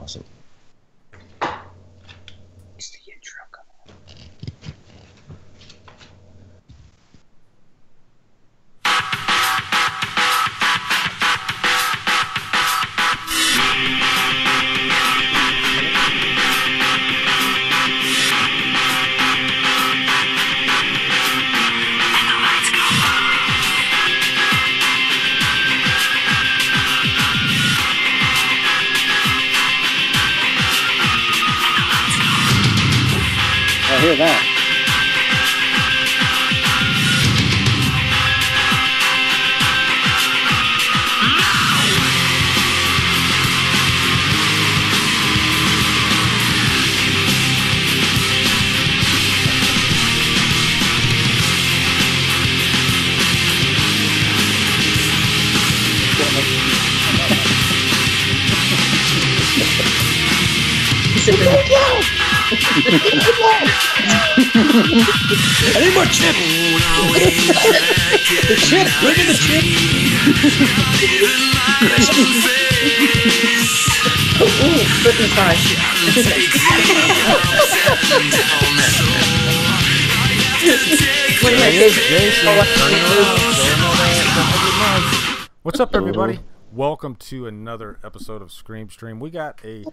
Awesome. Is the intro coming? I hear that. I need more chip! The chip! Bring in the chip! Ooh, goodness gosh. What's up, everybody? Welcome to another episode of Scream Stream. We got a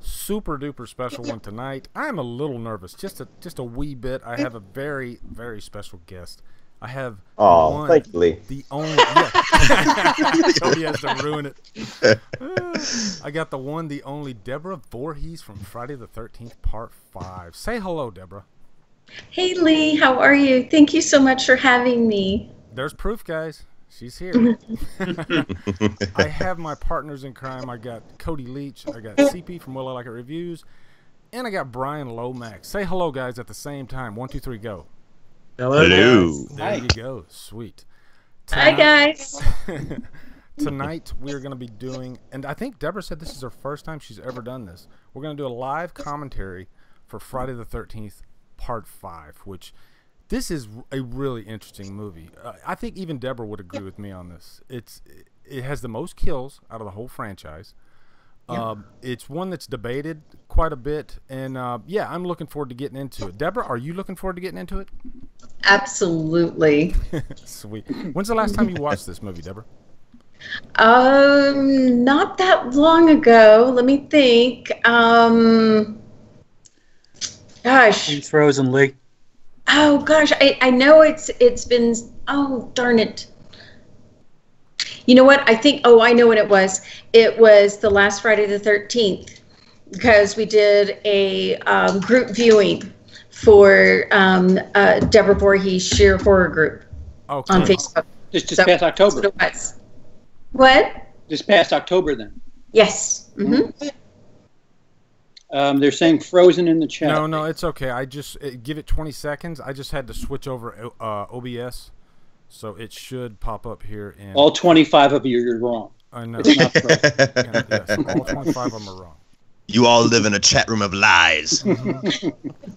super duper special one tonight. I'm a little nervous, just a wee bit. I have a very, very special guest. I have thank you, Lee. The only Cody has to ruin it. I got the one, the only Deborah Voorhees from Friday the 13th Part 5. Say hello, Deborah. Hey Lee, how are you? Thank you so much for having me. There's proof, guys. She's here. I have my partners in crime. I got Cody Leach. I got CP from Will I Like It Reviews. And I got Brian Lomax. Say hello, guys, at the same time. 1, 2, 3, go. Hello. There you go. Sweet. Hi, guys. Tonight, we're going to be doing, and I think Deborah said this is her first time she's ever done this. We're going to do a live commentary for Friday the 13th, Part 5, which... This is a really interesting movie. I think even Deborah would agree with me on this. It has the most kills out of the whole franchise. It's one that's debated quite a bit, and yeah, I'm looking forward to getting into it. Deborah, are you looking forward to getting into it? Absolutely. Sweet. When's the last time you watched this movie, Deborah? Not that long ago. Let me think. Gosh. Frozen, Lee. Oh gosh, I know it's been, oh darn it. You know what? I think, oh, I know what it was. It was the last Friday the 13th because we did a group viewing for Deborah Voorhees Sheer Horror Group on Facebook. Just past October. That's what it was. What? Just past October then. Yes. Mm-hmm. They're saying frozen in the chat. No, it's okay. I just give it 20 seconds. I just had to switch over OBS, so it should pop up here. In all 25 of you're wrong. I know. It's not frozen. Yes, all 25 of them are wrong. You all live in a chat room of lies.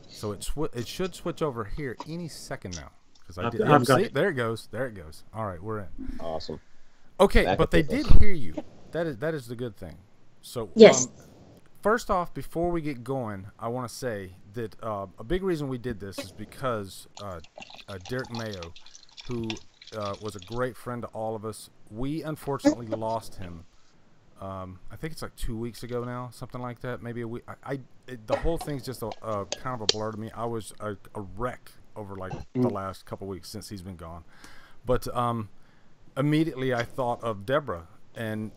So it should switch over here any second now because I did. See, there it goes. There it goes. All right, we're in. Awesome. Okay, but they did hear you. That is the good thing. So yes. First off, before we get going, I want to say that a big reason we did this is because Derek Mayo, who was a great friend to all of us, we unfortunately lost him. I think it's like 2 weeks ago now, something like that, maybe a week. The whole thing's just a kind of a blur to me. I was a wreck over like the last couple weeks since he's been gone. But immediately I thought of Deborah, and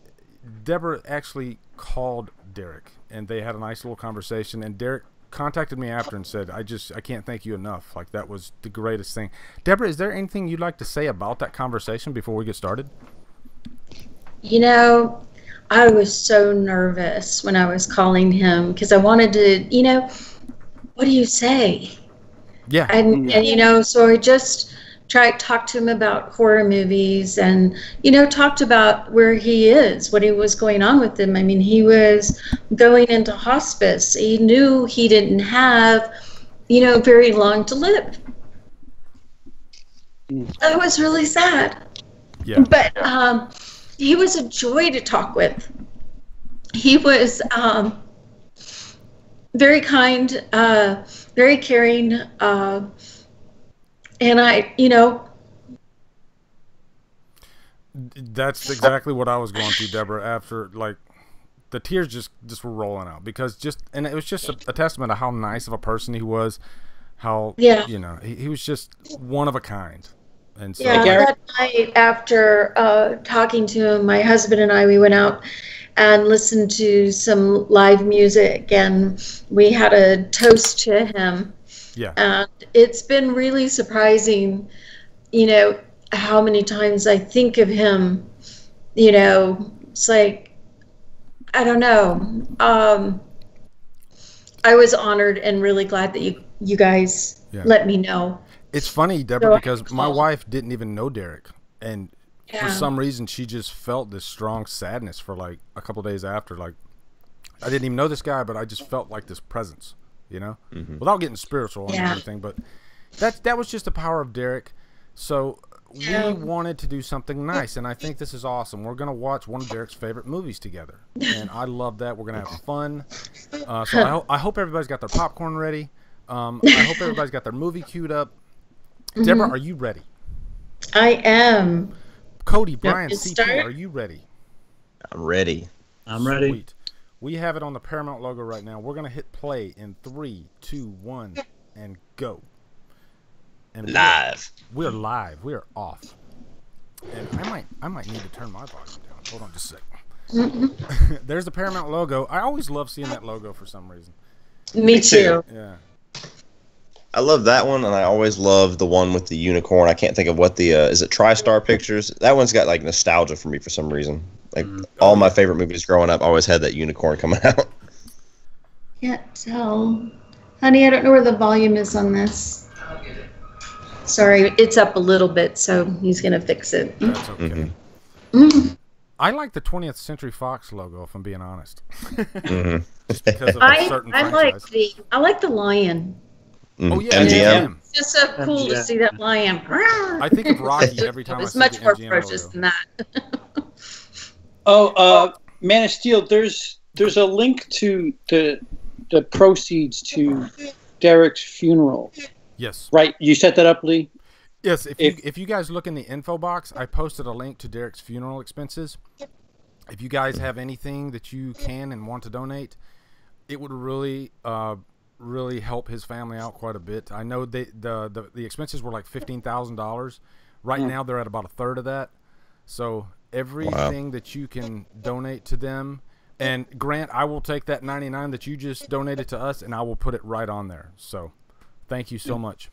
Deborah actually called Derek, and they had a nice little conversation, and Derek contacted me after and said, I can't thank you enough. Like, that was the greatest thing. Deborah, is there anything you'd like to say about that conversation before we get started? You know, I was so nervous when I was calling him because I wanted to, you know, what do you say? Yeah. And you know, so I just talked to him about horror movies and, you know, talked about where he is, what was going on with him. I mean, he was going into hospice. He knew he didn't have, you know, very long to live. That was really sad. Yeah. But he was a joy to talk with. He was very kind, very caring, and I, That's exactly what I was going through, Deborah. After like the tears just were rolling out because and it was just a testament to how nice of a person he was. How he was just one of a kind. And so that night after talking to him, my husband and I, we went out and listened to some live music, and we had a toast to him. Yeah. And it's been really surprising, how many times I think of him. It's like, I don't know. I was honored and really glad that you guys let me know. It's funny, Deborah, because my wife didn't even know Derek, and for some reason she just felt this strong sadness for like a couple days after. Like, I didn't even know this guy, but I just felt like this presence, without getting spiritual and everything. But that was just the power of Derek. So we wanted to do something nice, and I think this is awesome. We're gonna watch one of Derek's favorite movies together, and I love that. We're gonna have fun. So I hope everybody's got their popcorn ready. I hope everybody's got their movie queued up. Deborah, are you ready? I am. Cody, Brian, CP, are you ready? I'm ready. I'm ready. Sweet. We have it on the Paramount logo right now. We're gonna hit play in 3, 2, 1, and go. And live. We're live. We're off. And I might need to turn my volume down. Hold on just a second. There's the Paramount logo. I always love seeing that logo for some reason. Me too. Yeah. I love that one, and I always love the one with the unicorn. I can't think of what the is it TriStar Pictures? That one's got like nostalgia for me for some reason. Like all my favorite movies growing up always had that unicorn coming out. Can't tell. Honey, I don't know where the volume is on this. Sorry, it's up a little bit, so he's going to fix it. That's okay. I like the 20th Century Fox logo, if I'm being honest. Just because of a certain franchise. I like the lion. Oh, yeah. MGM. It's just so cool to see that lion. I think of Rocky every time I see the much more MGM ferocious logo. than that. Man of Steel, there's a link to the proceeds to Derek's funeral. Yes. Right, you set that up, Lee? Yes, if you guys look in the info box, I posted a link to Derek's funeral expenses. If you guys have anything that you can and want to donate, it would really really help his family out quite a bit. I know the expenses were like $15,000. Right now they're at about a third of that. So everything that you can donate to them, and Grant, I will take that $99 that you just donated to us, and I will put it right on there. So thank you so much.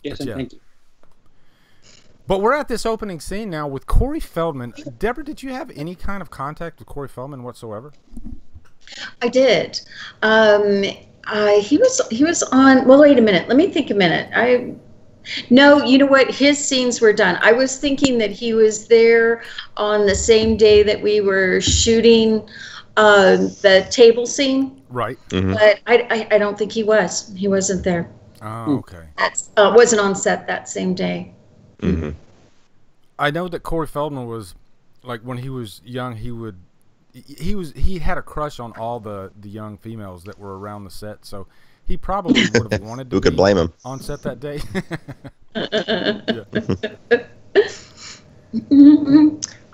Yes, and thank you. But we're at this opening scene now with Corey Feldman. Deborah, did you have any kind of contact with Corey Feldman whatsoever? I did. He was on. Well, wait a minute. Let me think a minute. No, you know what? His scenes were done. I was thinking that he was there on the same day that we were shooting the table scene. Right. But I don't think he was. He wasn't there. Oh, okay. Wasn't on set that same day. I know that Corey Feldman was, like, when he was young, he had a crush on all the young females that were around the set, so he probably would have wanted to Who could blame him? On set that day.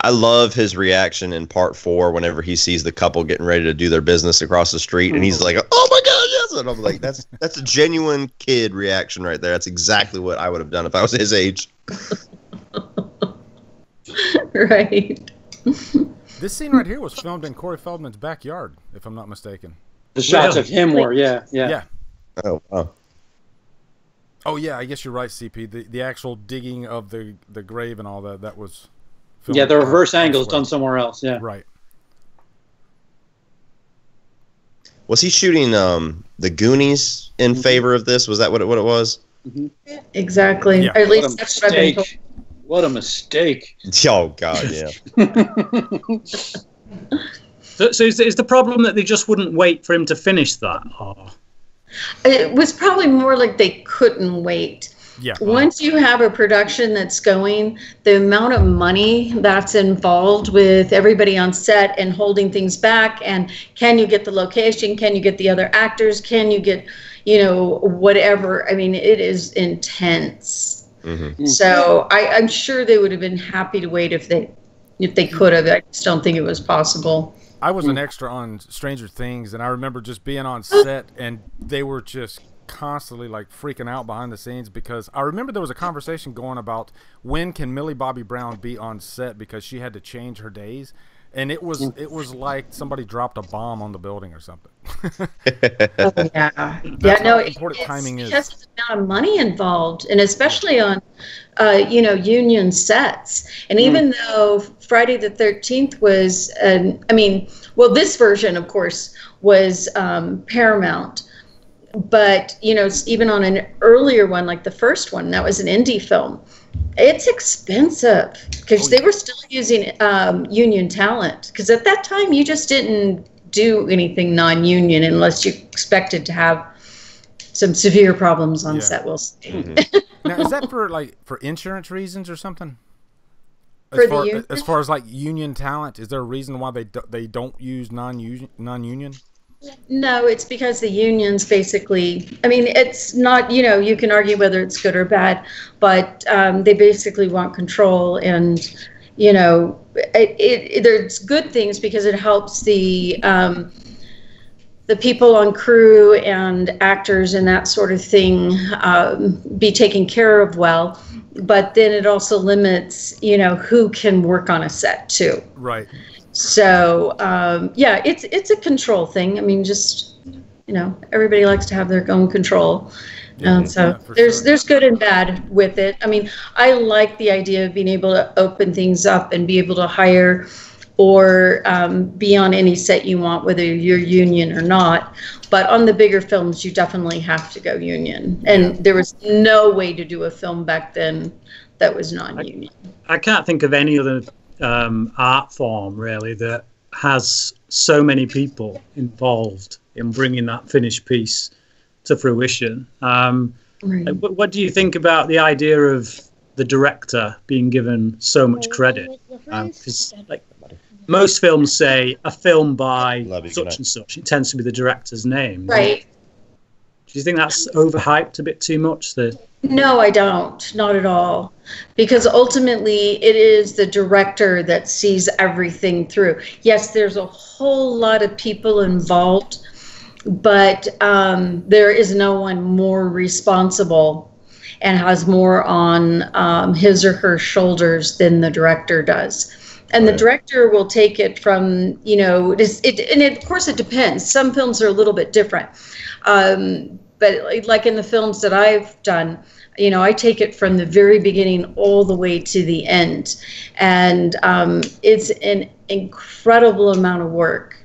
I love his reaction in part 4 whenever he sees the couple getting ready to do their business across the street, and he's like, "Oh my God, yes!" And I'm like, "That's a genuine kid reaction right there. That's exactly what I would have done if I was his age." Right. This scene right here was filmed in Corey Feldman's backyard, if I'm not mistaken. The shots of him were, yeah. Oh, wow. Oh yeah, I guess you're right, CP. The actual digging of the grave and all that was filmed. Yeah, the reverse angle is done somewhere else. Yeah. Right. Was he shooting the Goonies in favor of this? Was that what it was? Exactly. Yeah. Or at least that's what I've been told. What a mistake. Oh God, yeah. So is the problem that they just wouldn't wait for him to finish that? Or? It was probably more like they couldn't wait. Yeah. Once you have a production that's going, the amount of money that's involved with everybody on set and holding things back, and can you get the location? Can you get the other actors? Can you get, whatever? I mean, it is intense. Mm-hmm. So I'm sure they would have been happy to wait if they could have. I just don't think it was possible. I was an extra on Stranger Things, and I remember just being on set, and they were just constantly like freaking out behind the scenes, because I remember there was a conversation going about when can Millie Bobby Brown be on set, because she had to change her days, and it was like somebody dropped a bomb on the building or something. Important timing is because of the amount of money involved, and especially on union sets. And even though Friday the 13th was this version of course was Paramount. But, even on an earlier one, like the first one, that was an indie film, it's expensive because they were still using union talent. Because at that time, you just didn't do anything non-union unless you expected to have some severe problems on set, we'll say. Mm-hmm. Now, is that for insurance reasons or something? As far as like union talent, is there a reason why they don't use non-union? No, it's because the unions basically, it's not, you can argue whether it's good or bad, but they basically want control, and, there's good things because it helps the people on crew and actors and that sort of thing be taken care of well, but then it also limits, who can work on a set too. Right. So, it's a control thing. Everybody likes to have their own control. There's good and bad with it. I like the idea of being able to open things up and be able to hire or be on any set you want, whether you're union or not. But on the bigger films, you definitely have to go union. And there was no way to do a film back then that was non-union. I can't think of any other art form really that has so many people involved in bringing that finished piece to fruition. What do you think about the idea of the director being given so much credit? Because most films say a film by such and such, it tends to be the director's name. Right. Do you think that's overhyped a bit too much? No, I don't. Not at all. Because ultimately, it is the director that sees everything through. Yes, there's a whole lot of people involved, but there is no one more responsible and has more on his or her shoulders than the director does. And the director will take it from, of course it depends. Some films are a little bit different. But like in the films that I've done, I take it from the very beginning all the way to the end. And it's an incredible amount of work,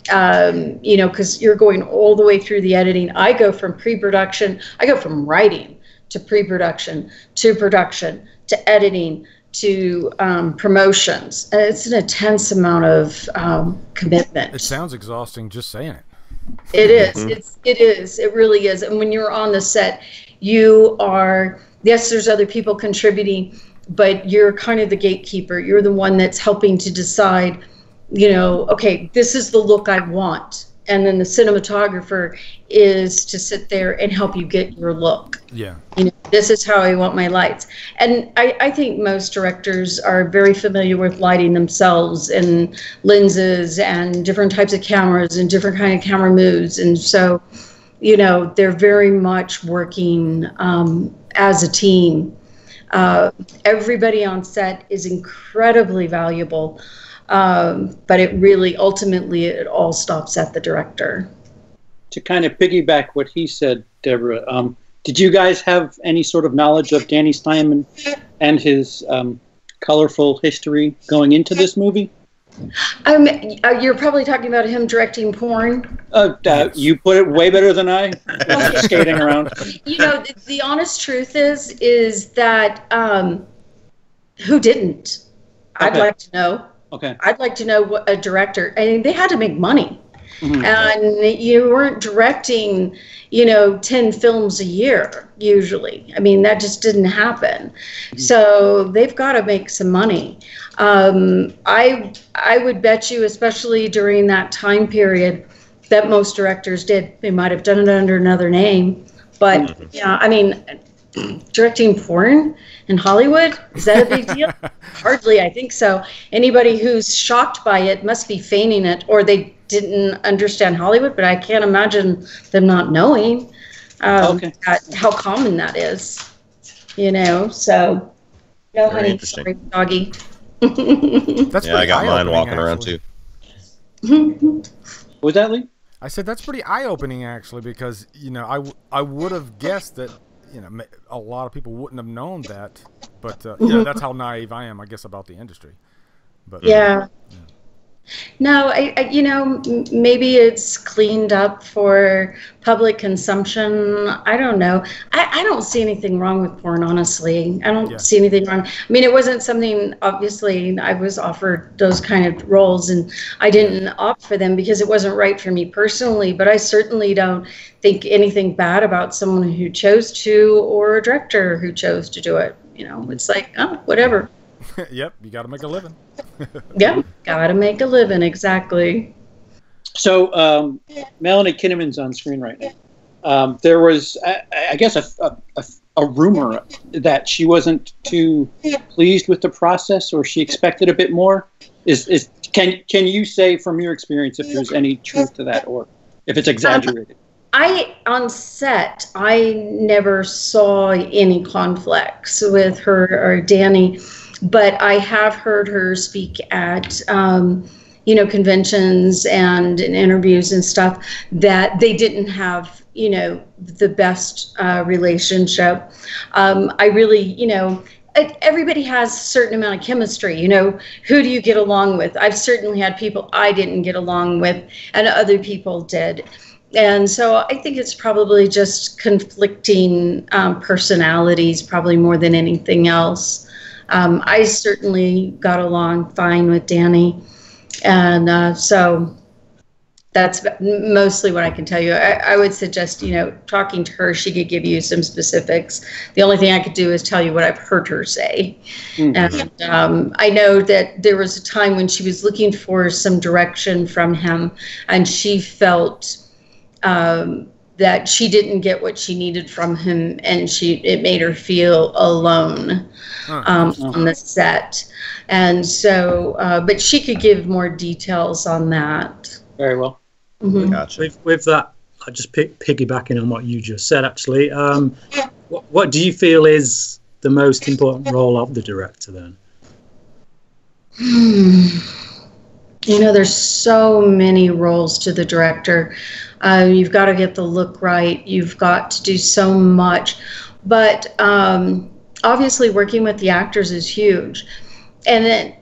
because you're going all the way through the editing. I go from writing to pre-production to production to editing to promotions. And it's an intense amount of commitment. It sounds exhausting just saying it. It is. It is. It really is. And when you're on the set, you are, yes, there's other people contributing, but you're kind of the gatekeeper. You're the one that's helping to decide, okay, this is the look I want. And then the cinematographer is to sit there and help you get your look. Yeah. This is how I want my lights. And I think most directors are very familiar with lighting themselves and lenses and different types of cameras and different kind of camera moves. And so, they're very much working as a team. Everybody on set is incredibly valuable. But it really, ultimately, it all stops at the director. To kind of piggyback what he said, Deborah, did you guys have any sort of knowledge of Danny Steinman and his colorful history going into this movie? You're probably talking about him directing porn? You put it way better than I. Skating around. The honest truth is that who didn't? Okay. I'd like to know. Okay. I'd like to know what a director. They had to make money, And you weren't directing, 10 films a year usually. I mean, that just didn't happen. So they've got to make some money. I would bet you, especially during that time period, that most directors did. They might have done it under another name, but yeah, I mean, directing porn in Hollywood, is that a big deal? Hardly, I think so. Anybody who's shocked by it must be feigning it, or they didn't understand Hollywood, but I can't imagine them not knowing how common that is, so no, Very honey, interesting. sorry, doggy. That's Yeah, I got mine eye-opening, walking around actually. too. What was that, Lee? I said that's pretty eye-opening, actually, because I would have guessed that a lot of people wouldn't have known that, but that's how naive I am, I guess, about the industry. But Yeah. No, maybe it's cleaned up for public consumption. I don't know. I don't see anything wrong with porn, honestly. I don't see anything wrong. I mean, it wasn't something, obviously, I was offered those kind of roles, and I didn't opt for them because it wasn't right for me personally, but I certainly don't think anything bad about someone who chose to, or a director who chose to do it. It's like, oh, whatever. Yep, you got to make a living. Yeah, gotta make a living, exactly. So Melanie Kinnaman's on screen right now. There was, I guess, a rumor that she wasn't too pleased with the process, or she expected a bit more. Can you say from your experience if there's any truth to that, or if it's exaggerated? On set, I never saw any conflicts with her or Danny. But I have heard her speak at, conventions and in interviews and stuff, that they didn't have, the best relationship. I really, everybody has a certain amount of chemistry. Who do you get along with? I've certainly had people I didn't get along with, and other people did. And so I think it's probably just conflicting personalities, probably more than anything else. I certainly got along fine with Danny, and so that's mostly what I can tell you. I would suggest, talking to her, she could give you some specifics. The only thing I could do is tell you what I've heard her say. And I know that there was a time when she was looking for some direction from him, and she felt that she didn't get what she needed from him, and it made her feel alone on the set. And so, but she could give more details on that. Very well. Gotcha. With that, I just piggybacking on what you just said, actually. What do you feel is the most important role of the director then? There's so many roles to the director. You've got to get the look right. You've got to do so much. But obviously working with the actors is huge. And then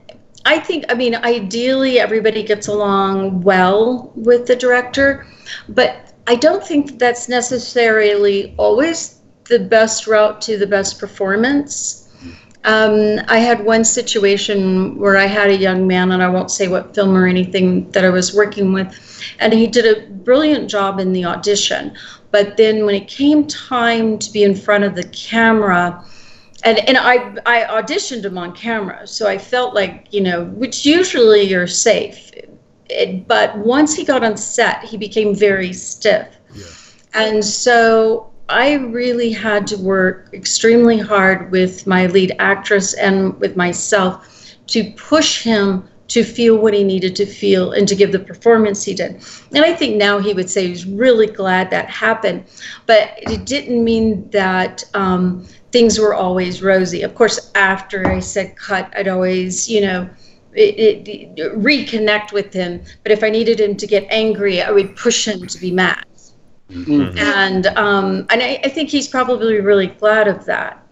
ideally everybody gets along well with the director, but I don't think that's necessarily always the best route to the best performance. I had one situation where I had a young man, and I won't say what film or anything, that I was working with, and he did a brilliant job in the audition. But then when it came time to be in front of the camera, and I auditioned him on camera, so I felt like, which usually you're safe. But once he got on set, he became very stiff. Yeah. And so I really had to work extremely hard with my lead actress and with myself to push him to feel what he needed to feel and to give the performance he did. And I think now he would say he was really glad that happened, but it didn't mean that things were always rosy. Of course, after I said cut, I'd always, reconnect with him. But if I needed him to get angry, I would push him to be mad. Mm-hmm. And I think he's probably really glad of that.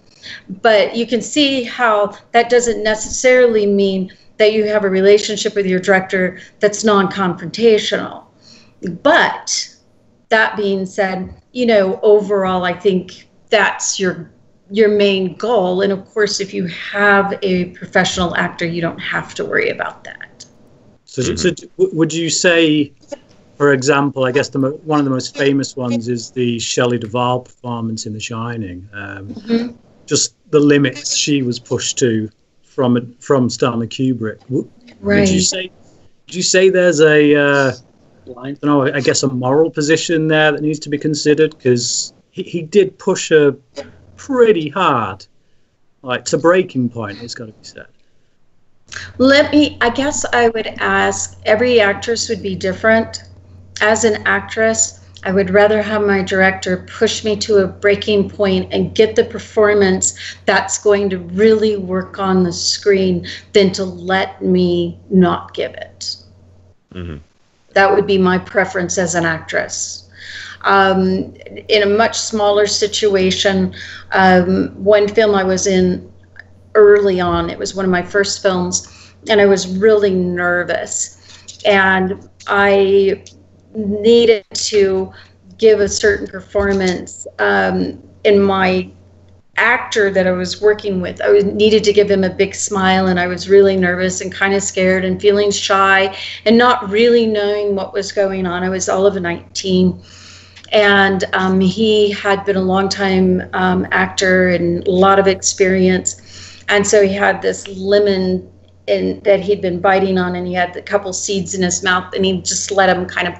But you can see how that doesn't necessarily mean that you have a relationship with your director that's non-confrontational. But that being said, overall, I think that's your main goal. And of course, if you have a professional actor, you don't have to worry about that. So would you say for example, I guess one of the most famous ones is the Shelley Duvall performance in The Shining. Just the limits she was pushed to from Stanley Kubrick. Right. Would you say there's a I don't know, I guess a moral position there that needs to be considered, because he did push her pretty hard, like to breaking point, it's got to be said. I guess I would ask, every actress would be different. As an actress, I would rather have my director push me to a breaking point and get the performance that's going to really work on the screen than to let me not give it. Mm-hmm. That would be my preference as an actress. In a much smaller situation, one film I was in early on, it was one of my first films, and I was really nervous. And I needed to give a certain performance in my actor that I was working with. I needed to give him a big smile, and I was really nervous and kind of scared and feeling shy and not really knowing what was going on. I was all of 19, and he had been a long-time actor and a lot of experience, and so he had this lemon that he'd been biting on, and he had a couple seeds in his mouth, and he just let him kind of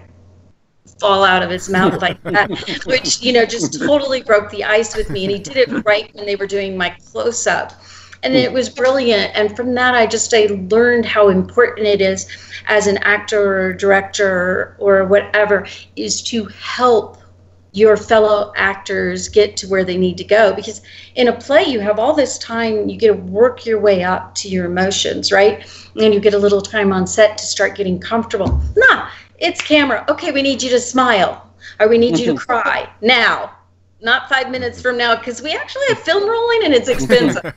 fall out of his mouth like that, which, you know, just totally broke the ice with me. And he did it right when they were doing my close-up, and it was brilliant. And from that, I learned how important it is as an actor or director or whatever, is to help your fellow actors get to where they need to go. Because in a play, you have all this time, you get to work your way up to your emotions, right? And you get a little time on set to start getting comfortable. It's camera. Okay, we need you to smile, or we need you to cry now, not 5 minutes from now, because we actually have film rolling and it's expensive.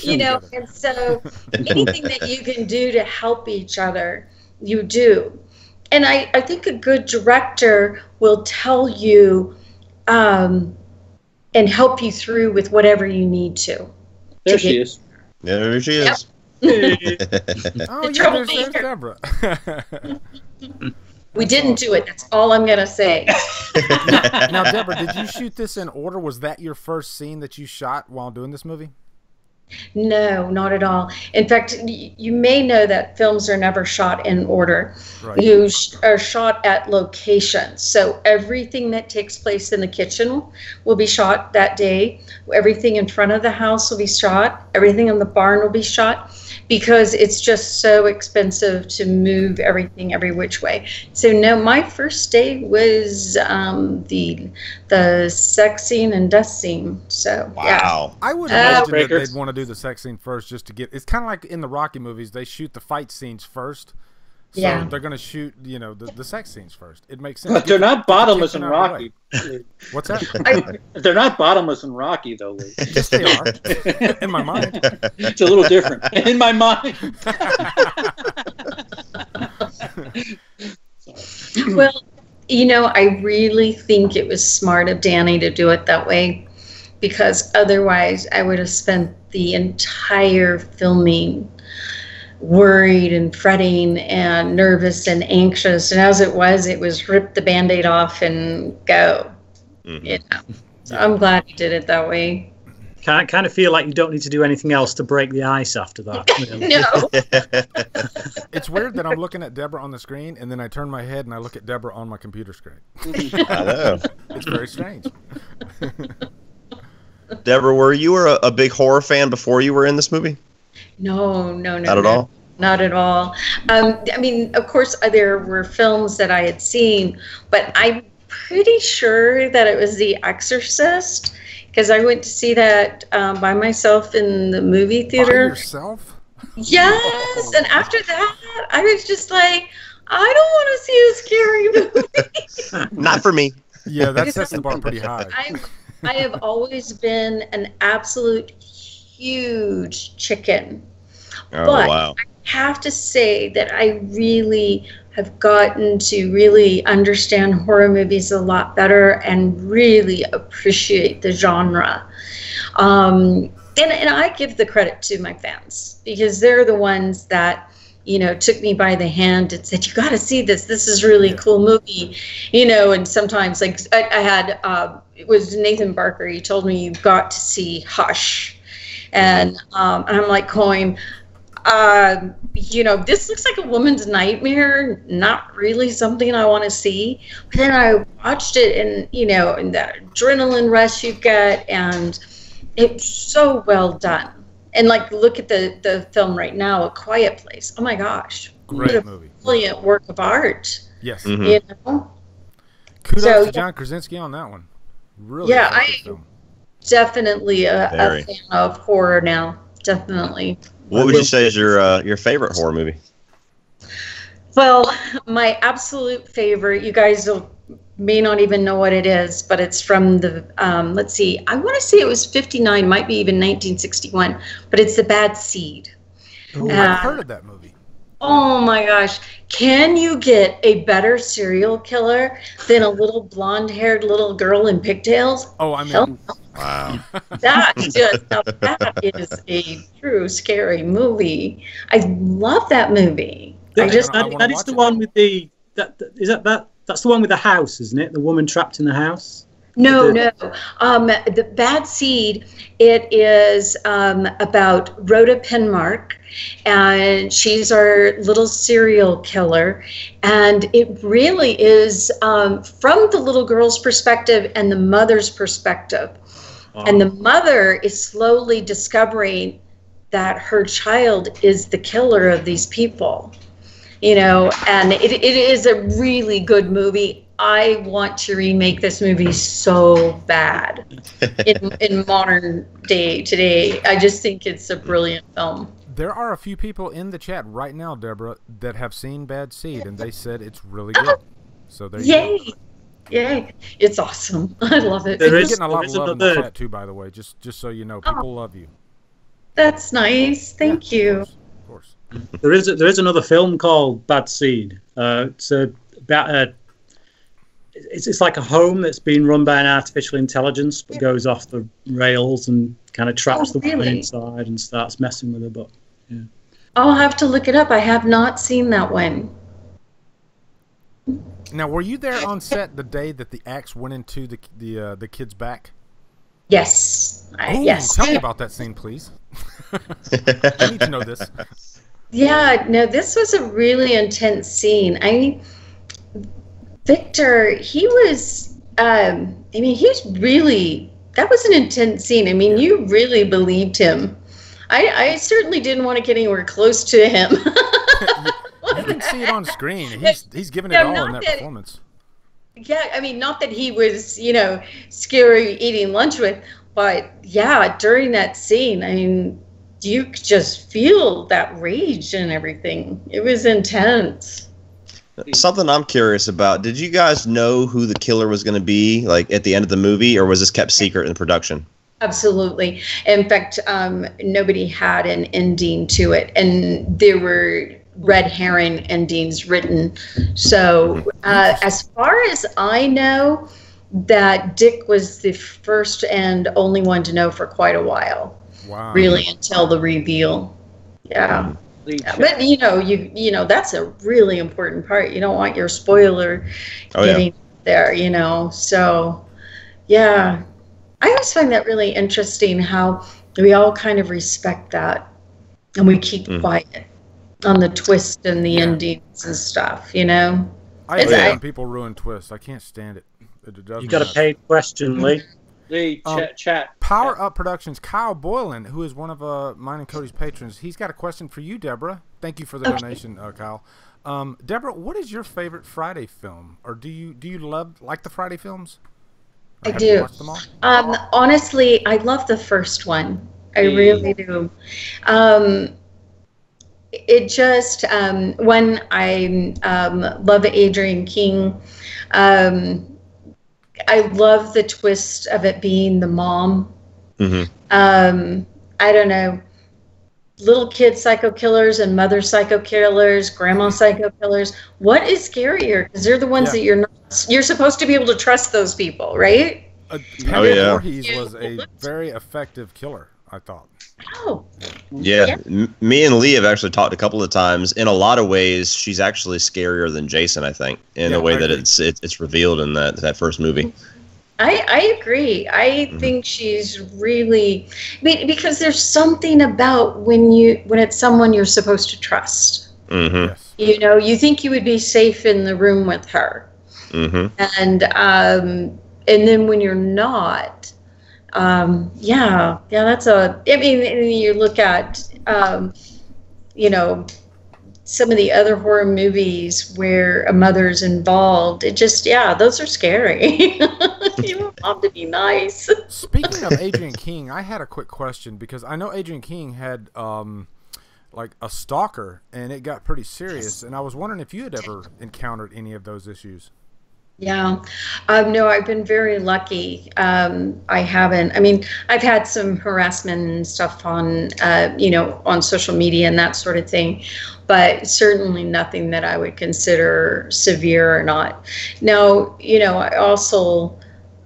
You know, and so anything that you can do to help each other, you do. And I think a good director will tell you and help you through with whatever you need to. There she is. There she is. Yep. Oh, yeah, there's Deborah. We didn't do it. That's all I'm going to say. Now, Deborah, did you shoot this in order? Was that your first scene that you shot while doing this movie? No, not at all. In fact, you may know that films are never shot in order. Right. You are shot at locations. So everything that takes place in the kitchen will be shot that day. Everything in front of the house will be shot. Everything in the barn will be shot, because it's just so expensive to move everything every which way. So no, my first day was the sex scene and dust scene. So wow. Yeah. I would imagine that they'd want to do the sex scene first, just to get. It's kind of like in the Rocky movies; they shoot the fight scenes first. So yeah. They're going to shoot, you know, the sex scenes first. It makes sense. But they're not bottomless in Rocky. What's that? They're not bottomless in Rocky, though, Lee. Yes, they are. In my mind. It's a little different. In my mind. Well, you know, I really think it was smart of Danny to do it that way, because otherwise I would have spent the entire filming worried and fretting and nervous and anxious. And as it was rip the Band-Aid off and go. Mm-hmm. You know? So I'm glad he did it that way. Kind of feel like you don't need to do anything else to break the ice after that. No. It's weird that I'm looking at Deborah on the screen, and then I turn my head and I look at Deborah on my computer screen. I know. It's very strange. Deborah, were you a big horror fan before you were in this movie? No. Not at all? Not at all. I mean, of course, there were films that I had seen, but I'm pretty sure that it was The Exorcist, because I went to see that by myself in the movie theater. By yourself? Yes, and after that, I was just like, I don't want to see a scary movie. Not for me. Yeah, that sets the bar pretty high. I have always been an absolute huge chicken. Oh, but wow. I have to say that I really have gotten to really understand horror movies a lot better and really appreciate the genre. And I give the credit to my fans, because they're the ones that took me by the hand and said, "You got to see this. This is really cool movie," And sometimes, like I had, it was Nathan Barker. He told me, "You've got to see Hush," and I'm like going, this looks like a woman's nightmare. Not really something I want to see. But then I watched it, and that adrenaline rush you get, and it's so well done. And like, look at the film right now, A Quiet Place. Oh my gosh, great movie, brilliant work of art. Yes. Kudos to John Krasinski on that one. Really, film. Definitely a fan of horror now. Definitely. What would you say is your favorite horror movie? Well, my absolute favorite, you guys may not even know what it is, but it's from the, let's see, I want to say it was 59, might be even 1961, but it's The Bad Seed. Ooh, I've heard of that movie. Oh my gosh. Can you get a better serial killer than a little blonde-haired little girl in pigtails? Oh, I mean, wow. That is a true scary movie. I love that movie. That is the one with the that's the one with the house, isn't it? The woman trapped in the house. No. The Bad Seed. It is about Rhoda Penmark, and she's our little serial killer, and it really is from the little girl's perspective and the mother's perspective. And the mother is slowly discovering that her child is the killer of these people, and it is a really good movie. I want to remake this movie so bad in modern day today. I just think it's a brilliant film. There are a few people in the chat right now, Deborah, that have seen Bad Seed, and they said it's really good. So there you go. Yay! It's awesome. I love it. You're getting a lot of love in the chat too, by the way. Just so you know, people love you. That's nice. Thank you. Of course. There is another film called Bad Seed. It's about it's like a home that's been run by an artificial intelligence, but goes off the rails and kind of traps the woman inside and starts messing with her. But yeah, I'll have to look it up. I have not seen that one. Now, were you there on set the day that the axe went into the kid's back? Yes. Yes. Tell me about that scene, please. I need to know this. Yeah, no, this was a really intense scene. Victor, he was, he was really, that was an intense scene. I mean, you really believed him. I certainly didn't want to get anywhere close to him. You can see it on screen. He's giving it all in that performance. Yeah, I mean, not that he was, scary eating lunch with, but yeah, during that scene, I mean, you could just feel that rage and everything. It was intense. Something I'm curious about. Did you guys know who the killer was going to be, like, at the end of the movie, or was this kept secret in production? Absolutely. In fact, nobody had an ending to it, and there were red herring endings written. So as far as I know, that Dick was the first and only one to know for quite a while. Wow. Really, until the reveal. Yeah. Yeah, but that's a really important part. You don't want your spoiler getting there, So, yeah, I always find that really interesting how we all kind of respect that, and we keep quiet on the twist and the endings and stuff. I hate when people ruin twists. I can't stand it. You got a paid question, Lee. The chat. Power Up Productions, Kyle Boylan, who is one of mine and Cody's patrons, he's got a question for you, Deborah. Thank you for the donation, Kyle. Deborah, what is your favorite Friday film, or do you like the Friday films? I do. Watched them all? Honestly, I love the first one. I really do. It just when I love Adrienne King. I love the twist of it being the mom. Mm-hmm. I don't know, little kid psycho killers and mother psycho killers, grandma psycho killers. What is scarier? Because they're the ones that you're supposed to be able to trust those people, right? Voorhees was a very effective killer. I thought. Oh. Yeah, me and Lee have actually talked a couple of times. In a lot of ways, she's actually scarier than Jason, I think, in the way that it's revealed in that first movie. I agree. I think she's really, because there's something about when it's someone you're supposed to trust. Mm-hmm. Yes. You know, you think you would be safe in the room with her, and then when you're not, that's a. I mean, you look at, you know, some of the other horror movies where a mother's involved. It just, those are scary. You want mom to be nice. Speaking of Adrienne King, I had a quick question because I know Adrienne King had like a stalker, and it got pretty serious. And I was wondering if you had ever encountered any of those issues. Yeah. No, I've been very lucky. I haven't. I mean, I've had some harassment and stuff on, on social media and that sort of thing, but certainly nothing that I would consider severe or not. Now, I also,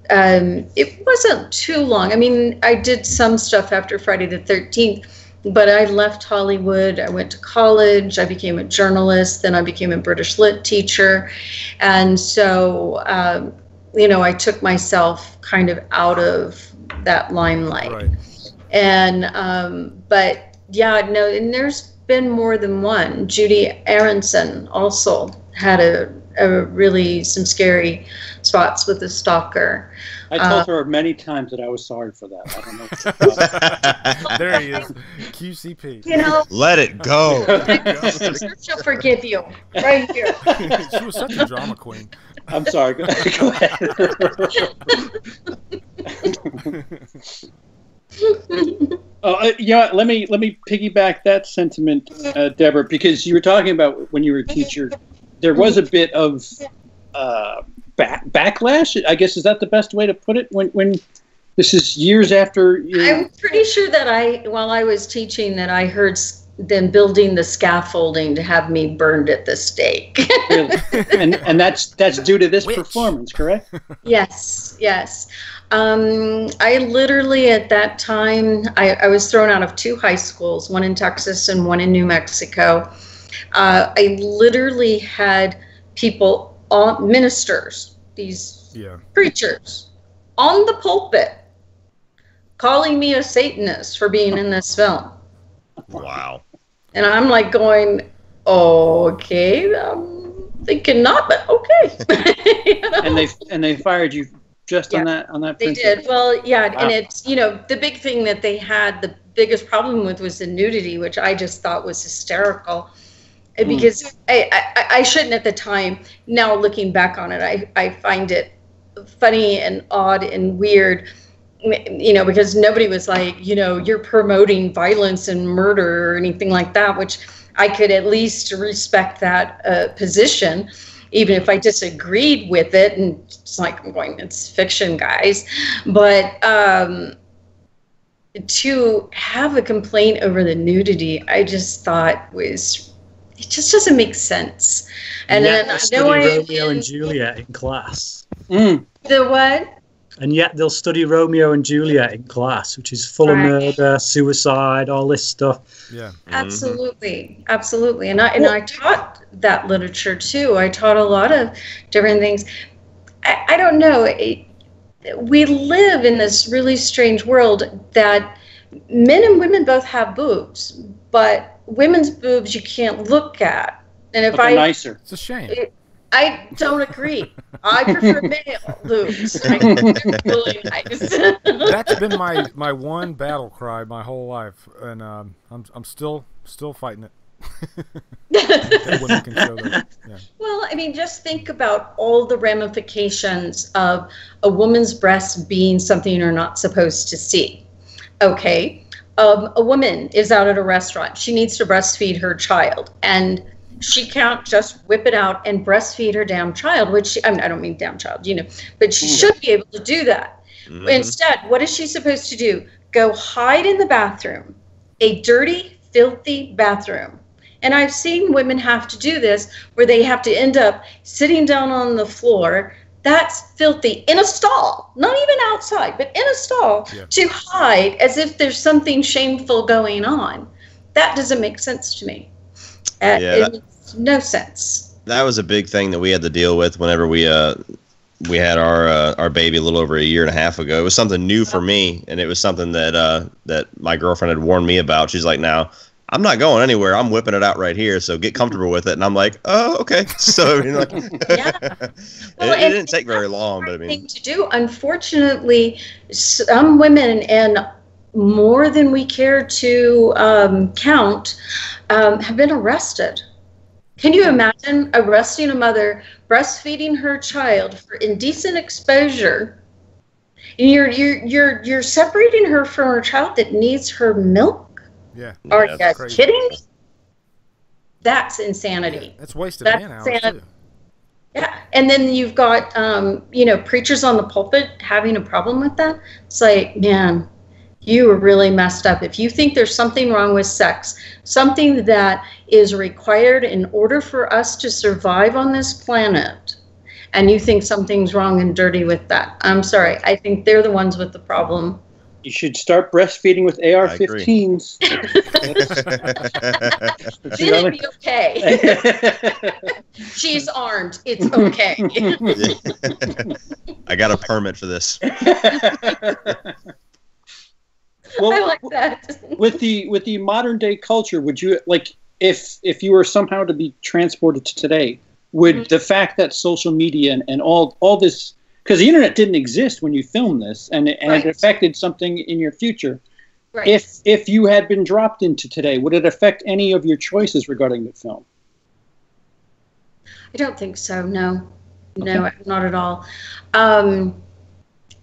it wasn't too long. I mean, I did some stuff after Friday the 13th, but I left Hollywood. I went to college. I became a journalist. Then I became a British Lit teacher. And so, I took myself kind of out of that limelight. Right. And, but yeah, no, and there's been more than one. Judy Aronson also had a really some scary spots with the stalker. I told her many times that I was sorry for that. I don't know. There he is, QCP. Let it go. She'll forgive you right here. She was such a drama queen. I'm sorry. Go ahead. Let me piggyback that sentiment, Deborah, because you were talking about when you were a teacher, there was a bit of backlash. I guess, is that the best way to put it? When this is years after I'm pretty sure that while I was teaching, that I heard them building the scaffolding to have me burned at the stake. Really? And that's due to this performance, correct? Yes. I literally at that time, I was thrown out of 2 high schools, one in Texas and one in New Mexico. I literally had people, ministers, these preachers, on the pulpit calling me a Satanist for being in this film. Wow. And I'm like going, okay, I'm thinking not, but okay. And they fired you just on that They principle. did. Well, yeah, Wow. and it's, the big thing that they had, the biggest problem with was the nudity, which I just thought was hysterical. Because I shouldn't at the time. Now looking back on it, I find it funny and odd and weird, because nobody was like, you're promoting violence and murder or anything like that, which I could at least respect that position, even if I disagreed with it. And it's like, I'm going, it's fiction, guys. But to have a complaint over the nudity, I just thought it just doesn't make sense. And then I know Romeo and Juliet in class. The what? And yet they'll study Romeo and Juliet in class, which is full of murder, suicide, all this stuff. Yeah. Absolutely. And I taught that literature too. I taught a lot of different things. I don't know. We live in this really strange world that men and women both have boobs, but women's boobs you can't look at. And if They're nicer. It's a shame. I don't agree. I prefer male boobs. They're really nice. That's been my one battle cry my whole life, and I'm still fighting it. That women can show that. Yeah. Well, I mean, just think about all the ramifications of a woman's breast being something you're not supposed to see. Okay, a woman is out at a restaurant. She needs to breastfeed her child, and she can't just whip it out and breastfeed her damn child, which I don't mean damn child, but she should be able to do that. Instead, what is she supposed to do? Go hide in the bathroom, a dirty, filthy bathroom. And I've seen women have to do this where they have to end up sitting down on the floor, That's filthy. In a stall, not even outside, but in a stall, to hide as if there's something shameful going on. That doesn't make sense to me. It makes no sense. That was a big thing that we had to deal with whenever we had our baby a little over a year and a half ago. It was something new for me, and it was something that my girlfriend had warned me about. She's like, "Now, I'm not going anywhere. I'm whipping it out right here, so get comfortable with it." And I'm like, "Oh, okay." So I mean, like, well, it didn't take very long, but I mean, thing to do. Unfortunately, some women, and more than we care to count, have been arrested. Can you imagine arresting a mother breastfeeding her child for indecent exposure? And you're separating her from her child that needs her milk? Yeah. Are you kidding me? That's insanity. That's wasted man-hours too. Yeah, and then you've got preachers on the pulpit having a problem with that. It's like, man, you are really messed up. If you think there's something wrong with sex, something that is required in order for us to survive on this planet, and you think something's wrong and dirty with that, I'm sorry. I think they're the ones with the problem. You should start breastfeeding with AR-15s. Then it'd be okay. She's armed. It's okay. I got a permit for this. Well, I like that. With the modern day culture, would you like if you were somehow to be transported to today? Would the fact that social media and all this, because the internet didn't exist when you filmed this, and it affected something in your future. Right. If you had been dropped into today, would it affect any of your choices regarding the film? I don't think so. No, no, not at all.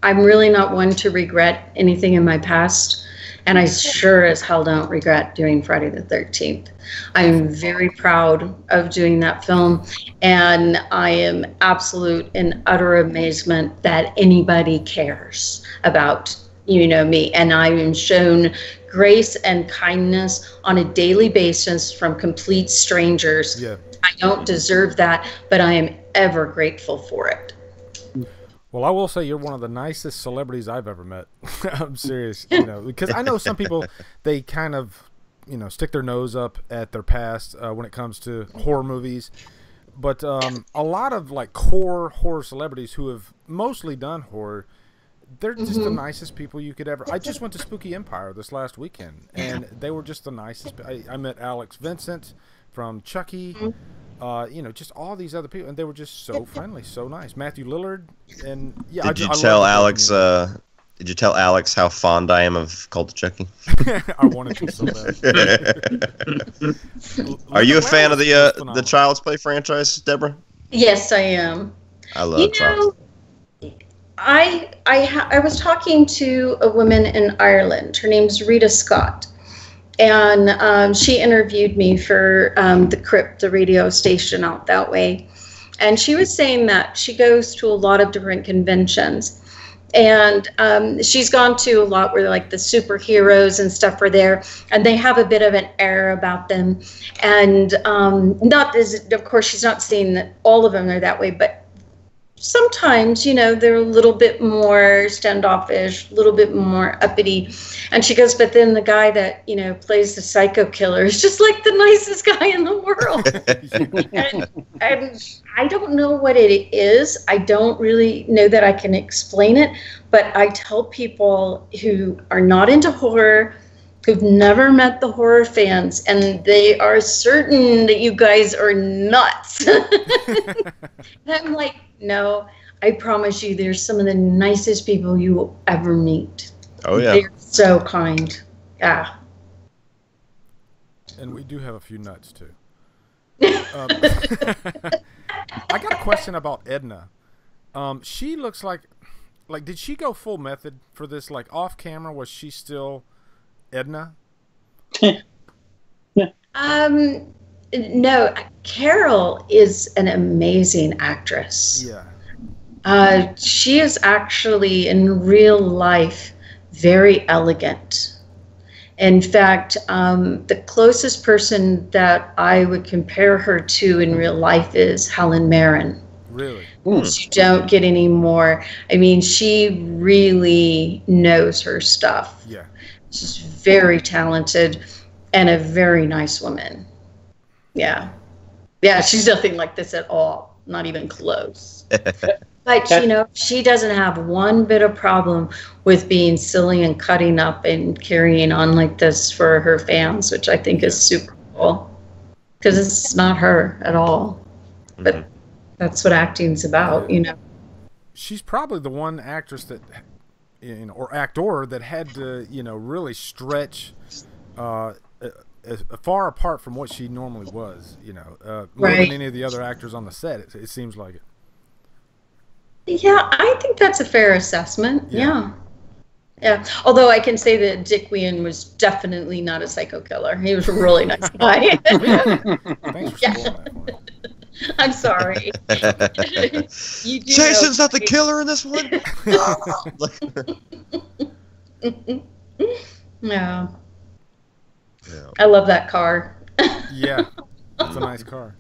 I'm really not one to regret anything in my past, and I sure as hell don't regret doing Friday the 13th. I'm very proud of doing that film, and I am absolute in utter amazement that anybody cares about, me. And I am shown grace and kindness on a daily basis from complete strangers. Yeah. I don't deserve that, but I am ever grateful for it. Well, I will say you're one of the nicest celebrities I've ever met. I'm serious, because I know some people, they kind of, stick their nose up at their past when it comes to horror movies. But a lot of like core horror celebrities who have mostly done horror, they're just the nicest people you could ever. I just went to Spooky Empire this last weekend, and they were just the nicest. I met Alex Vincent from Chucky. Just all these other people, and they were just so friendly, so nice. Matthew Lillard, and Did you tell Alex how fond I am of Cult of Chucky? I wanted to so bad. Are you a fan of the Child's Play franchise, Deborah? Yes, I am. I love Child's Play. I was talking to a woman in Ireland. Her name's Rita Scott. And she interviewed me for the Crypt, the radio station out that way. And she was saying that she goes to a lot of different conventions. And she's gone to a lot where like the superheroes and stuff are there. And they have a bit of an air about them. And of course, she's not saying that all of them are that way, but sometimes, they're a little bit more standoffish, a little bit more uppity. And she goes, but then the guy that, plays the psycho killer is just like the nicest guy in the world. and I don't know what it is. I don't really know that I can explain it. But I tell people who are not into horror, who've never met the horror fans, and they are certain that you guys are nuts. And I'm like, no, I promise you there's some of the nicest people you will ever meet. Oh, yeah. They're so kind. Yeah. And we do have a few nuts, too. I got a question about Edna. She looks like, did she go full method for this? Like, off camera, was she still Edna? No, Carol is an amazing actress. Yeah. She is actually in real life very elegant. In fact, the closest person that I would compare her to in real life is Helen Mirren. Really? You don't get any more. I mean, she really knows her stuff. Yeah. She's very talented and a very nice woman. Yeah. Yeah, she's nothing like this at all. Not even close. But, you know, she doesn't have one bit of problem with being silly and cutting up and carrying on like this for her fans, which I think is super cool. Because it's not her at all. But that's what acting's about, you know. She's probably the one actress that, you know, or actor that had to, you know, really stretch far apart from what she normally was, you know, more than any of the other actors on the set. It seems like it. Yeah, I think that's a fair assessment. Yeah. Although I can say that Dick Wien was definitely not a psycho killer. He was a really nice guy. Thanks for spoiling that for me. I'm sorry. Jason's not the killer in this one. No. I love that car. Yeah, it's a nice car.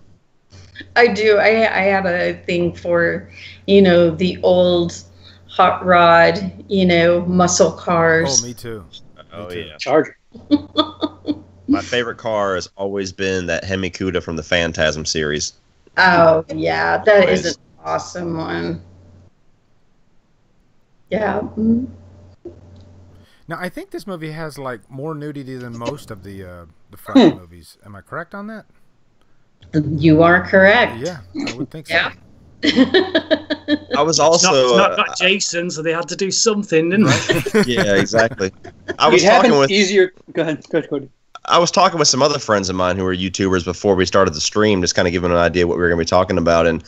I do. I have a thing for, you know, the old hot rod, you know, muscle cars. Oh, me too. Oh, yeah. Charger. My favorite car has always been that Hemi Cuda from the Phantasm series. Oh, yeah. That is an awesome one. Yeah. Now, I think this movie has, like, more nudity than most of the Friday movies. Am I correct on that? You are correct. Yeah, I would think so. Yeah. I was also... It's not Jason, so they had to do something, didn't they? Yeah, exactly. I was talking with... Easier... Go ahead, Cody. I was talking with some other friends of mine who were YouTubers before we started the stream, just kind of giving an idea what we were going to be talking about. And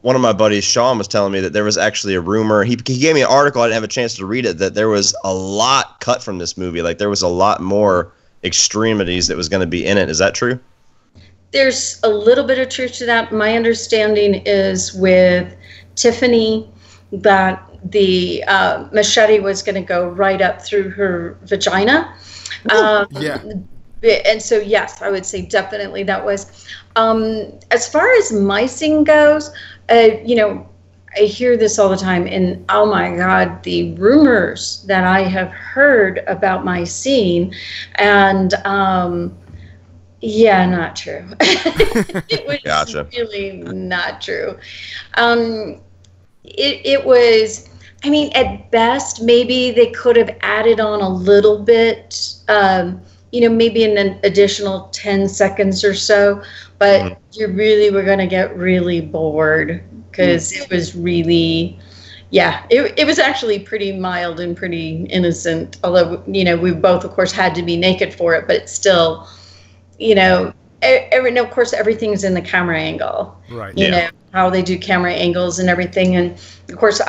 one of my buddies, Sean, was telling me that there was actually a rumor. He gave me an article. I didn't have a chance to read it. That there was a lot cut from this movie. Like there was a lot more extremities that was going to be in it. Is that true? There's a little bit of truth to that. My understanding is with Tiffany that the machete was going to go right up through her vagina. Yeah. And so, yes, I would say definitely that was. As far as micing goes, you know, I hear this all the time, and oh my God, the rumors that I have heard about micing, and yeah, not true. It was Gotcha. really not true. It was. I mean, at best, maybe they could have added on a little bit, you know, maybe an additional 10 seconds or so, but you really were going to get really bored because it was really, it was actually pretty mild and pretty innocent, although, you know, we both, of course, had to be naked for it, but it's still, you know, of course, everything's in the camera angle. Right. You know, how they do camera angles and everything. And, of course,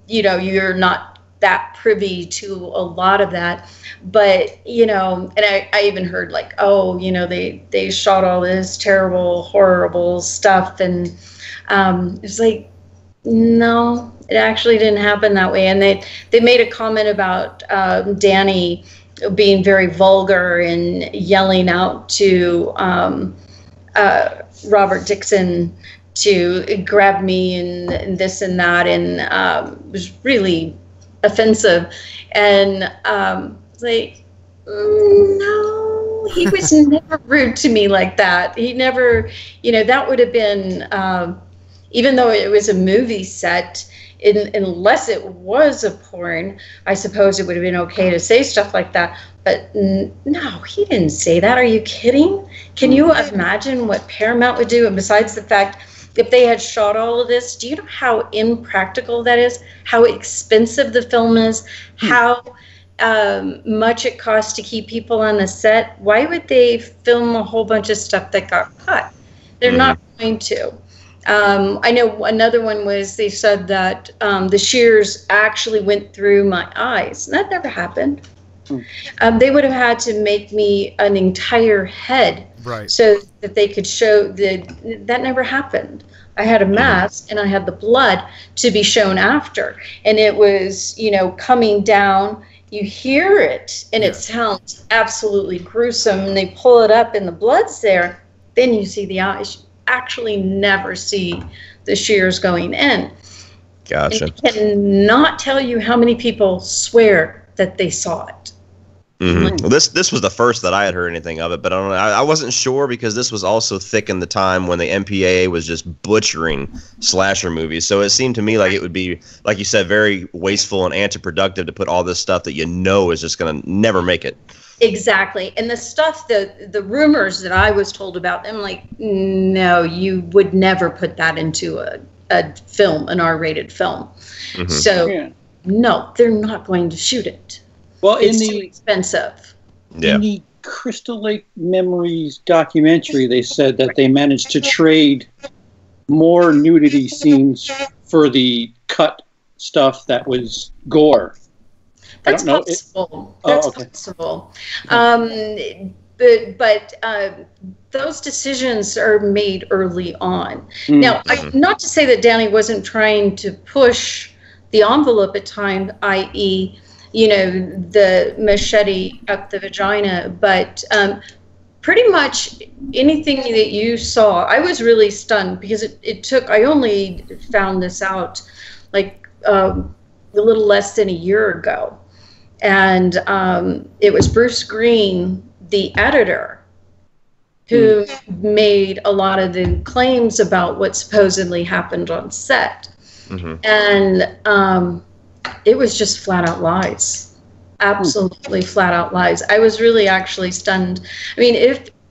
you know, you're not that privy to a lot of that. But, you know, and I even heard, like, oh, you know, they shot all this terrible, horrible stuff. And it's like, no, it actually didn't happen that way. And they made a comment about Danny being very vulgar and yelling out to Robert Dixon to grab me and this and that, and it was really offensive. And like, no, he was never rude to me like that. He never, you know, that would have been, even though it was a movie set, unless it was a porn, I suppose it would have been okay to say stuff like that. But no, he didn't say that. Are you kidding? Can you imagine what Paramount would do? And besides the fact, if they had shot all of this, do you know how impractical that is? How expensive the film is? How much it costs to keep people on the set? Why would they film a whole bunch of stuff that got cut? They're not going to. I know another one was they said that the shears actually went through my eyes. That never happened. They would have had to make me an entire head, right, so that they could show that never happened. I had a mask and I had the blood to be shown after, and it was, you know, coming down. You hear it, and it sounds absolutely gruesome. And they pull it up, and the blood's there. Then you see the eyes. actually never see the shears going in. Gotcha. And I cannot tell you how many people swear that they saw it. Well, this was the first that I had heard anything of it, but I don't know. I wasn't sure because this was also thick in the time when the MPAA was just butchering slasher movies. So it seemed to me like it would be, like you said, very wasteful and anti-productive to put all this stuff that you know is just going to never make it. Exactly. And the stuff, the rumors that I was told about, I'm like, no, you would never put that into a film, an R-rated film. So, no, they're not going to shoot it. Well, it's too expensive. In the Crystal Lake Memories documentary, they said that they managed to trade more nudity scenes for the cut stuff that was gore. That's possible. That's possible. But those decisions are made early on. Now, not to say that Danny wasn't trying to push the envelope at time, i.e., you know, the machete up the vagina, but pretty much anything that you saw, I was really stunned because it took, I only found this out like a little less than a year ago. And it was Bruce Green, the editor, who made a lot of the claims about what supposedly happened on set. And it was just flat out lies. Absolutely flat out lies. I was really actually stunned. I mean,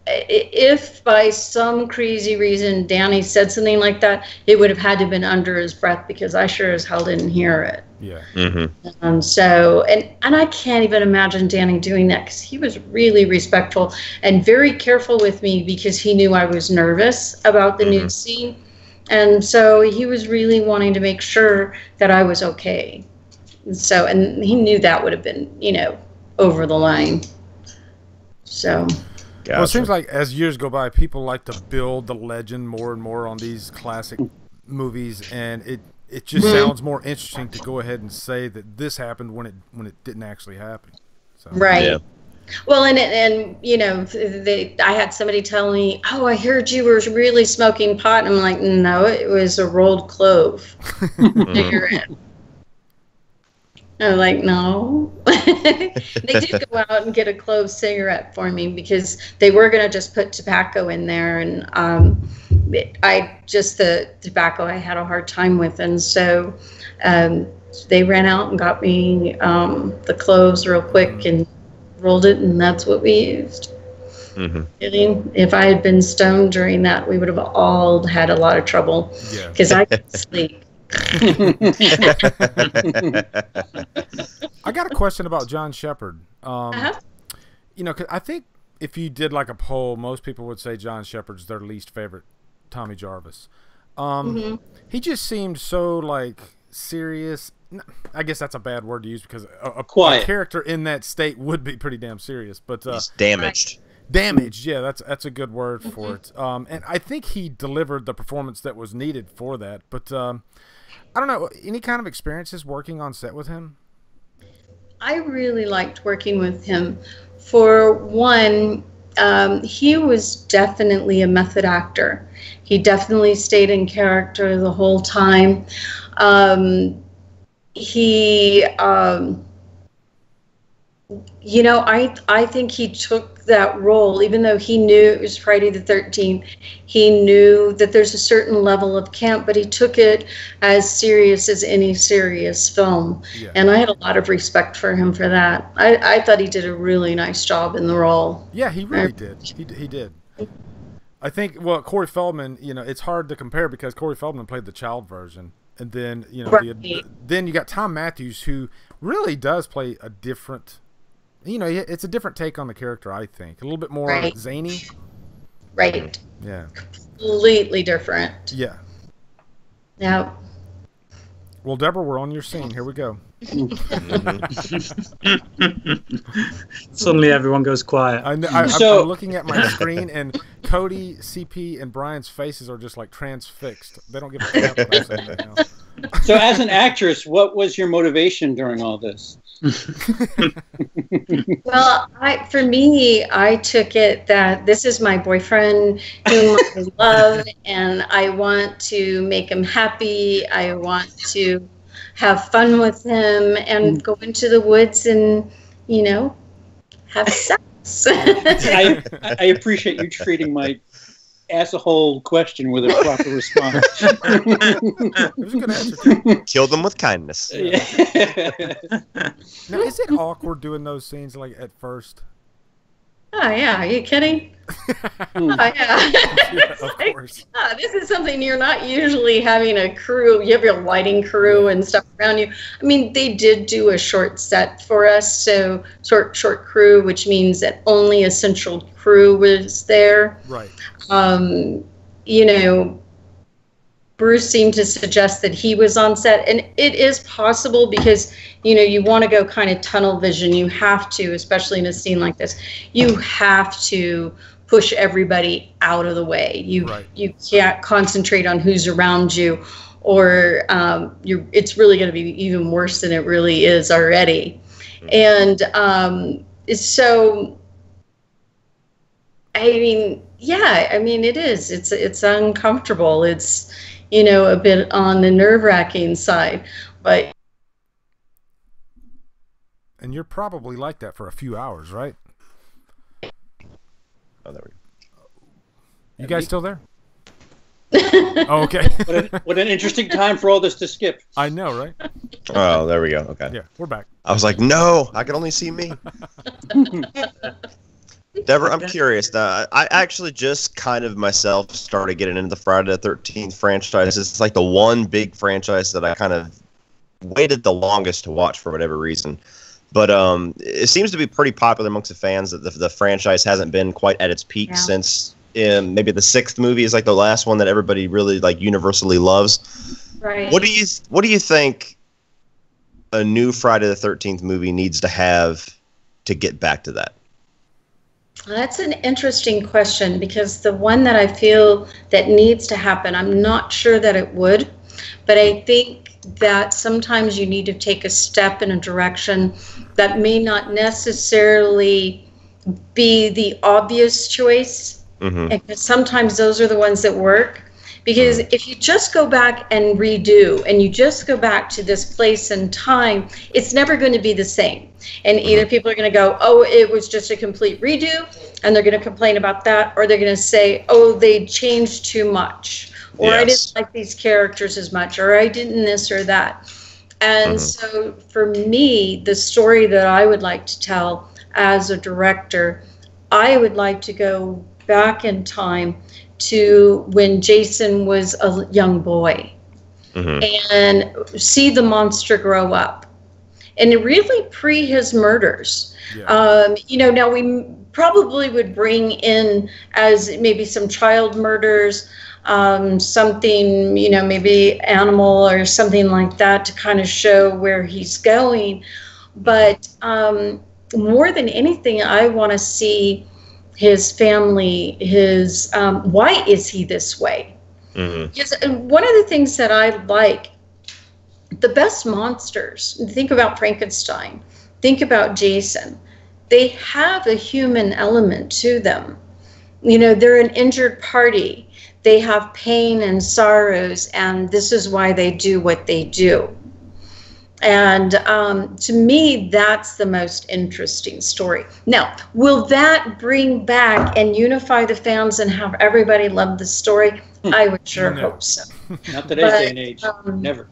if by some crazy reason Danny said something like that, it would have had to have been under his breath because I sure as hell didn't hear it. Yeah. So, and I can't even imagine Danny doing that because he was really respectful and very careful with me because he knew I was nervous about the nude scene. And so he was really wanting to make sure that I was okay. So, and he knew that would have been, you know, over the line. So. Gotcha. Well, it seems like as years go by, people like to build the legend more and more on these classic movies, and it just sounds more interesting to go ahead and say that this happened when it didn't actually happen. So. Right. Yeah. Well, and you know, I had somebody tell me, "Oh, I heard you were really smoking pot," and I'm like, "No, it was a rolled clove cigarette." I'm like, no. They did go out and get a clove cigarette for me because they were going to just put tobacco in there. And the tobacco I had a hard time with. And so they ran out and got me the cloves real quick and rolled it. And that's what we used. If I had been stoned during that, we would have all had a lot of trouble because I couldn't sleep. I got a question about John Shepherd. You know, 'cause I think if you did like a poll, most people would say John Shepherd's their least favorite Tommy Jarvis. He just seemed so like serious. I guess that's a bad word to use because a character in that state would be pretty damn serious. But he's damaged. Damaged, yeah, that's a good word for it. And I think he delivered the performance that was needed for that. But I don't know, any kind of experiences working on set with him? I really liked working with him. For one, he was definitely a method actor. He definitely stayed in character the whole time. You know, I think he took that role, even though he knew it was Friday the 13th. He knew that there's a certain level of camp, but he took it as serious as any serious film. Yeah. And I had a lot of respect for him for that. I thought he did a really nice job in the role. Yeah, he really did. He did. I think, well, Corey Feldman, you know, it's hard to compare because Corey Feldman played the child version. And then, you know, then you got Tom Matthews, who really does play a different... You know, it's a different take on the character, I think. A little bit more zany. Right. Yeah. Completely different. Yeah. Yeah. Well, Deborah, we're on your scene. Here we go. Suddenly everyone goes quiet. I'm looking at my screen, and Cody, CP, and Brian's faces are just like transfixed. They don't give a crap what I'm saying right now. So, as an actress, what was your motivation during all this? Well, for me, I took it that this is my boyfriend whom I love, and I want to make him happy. I want to have fun with him and go into the woods and, have sex. I appreciate you treating my as-a-whole question with a proper response. It was a good answer, too. Kill them with kindness. Yeah. Now, is it awkward doing those scenes like at first? Oh, yeah. Are you kidding? Oh, yeah. Yeah, of course. This is something you're not usually having a crew. You have your lighting crew and stuff around you. I mean, they did do a short set for us, so short crew, which means that only essential crew was there. Right. Bruce seemed to suggest that he was on set, and it is possible because, you want to go kind of tunnel vision. You have to, especially in a scene like this, you have to push everybody out of the way. You can't concentrate on who's around you, or it's really going to be even worse than it really is already. And so, it is. It's uncomfortable. It's, a bit on the nerve-wracking side, but. And you're probably like that for a few hours, right? Oh, there we go. You guys still there? Oh, okay. What an interesting time for all this to skip. I know, right? Oh, there we go. Okay. Yeah, we're back. I was like, no, I can only see me. Deborah, I'm curious. I actually just kind of myself started getting into the Friday the 13th franchise. It's like the one big franchise that I kind of waited the longest to watch for whatever reason. But it seems to be pretty popular amongst the fans that the franchise hasn't been quite at its peak since maybe the 6th movie is like the last one that everybody really like universally loves. Right. What do you think a new Friday the 13th movie needs to have to get back to that? That's an interesting question, because the one that I feel that needs to happen, I'm not sure that it would, but I think that sometimes you need to take a step in a direction that may not necessarily be the obvious choice. Mm-hmm. And sometimes those are the ones that work. Because if you just go back and redo, and you just go back to this place and time, it's never going to be the same. And either people are going to go, oh, it was just a complete redo, and they're going to complain about that, or they're going to say, oh, they changed too much, or I didn't like these characters as much, or I didn't this or that. And so for me, the story that I would like to tell as a director, I would like to go back in time to when Jason was a young boy and see the monster grow up, and really pre his murders. Now we probably would bring in as maybe some child murders, something, maybe animal or something like that to kind of show where he's going. But more than anything, I want to see his family, why is he this way? Because one of the things that I like, the best monsters, think about Frankenstein, think about Jason, they have a human element to them. They're an injured party. They have pain and sorrows, and this is why they do what they do. And to me, that's the most interesting story. Now, will that bring back and unify the fans and have everybody love the story? I would sure hope so. Not today's day and age. Never.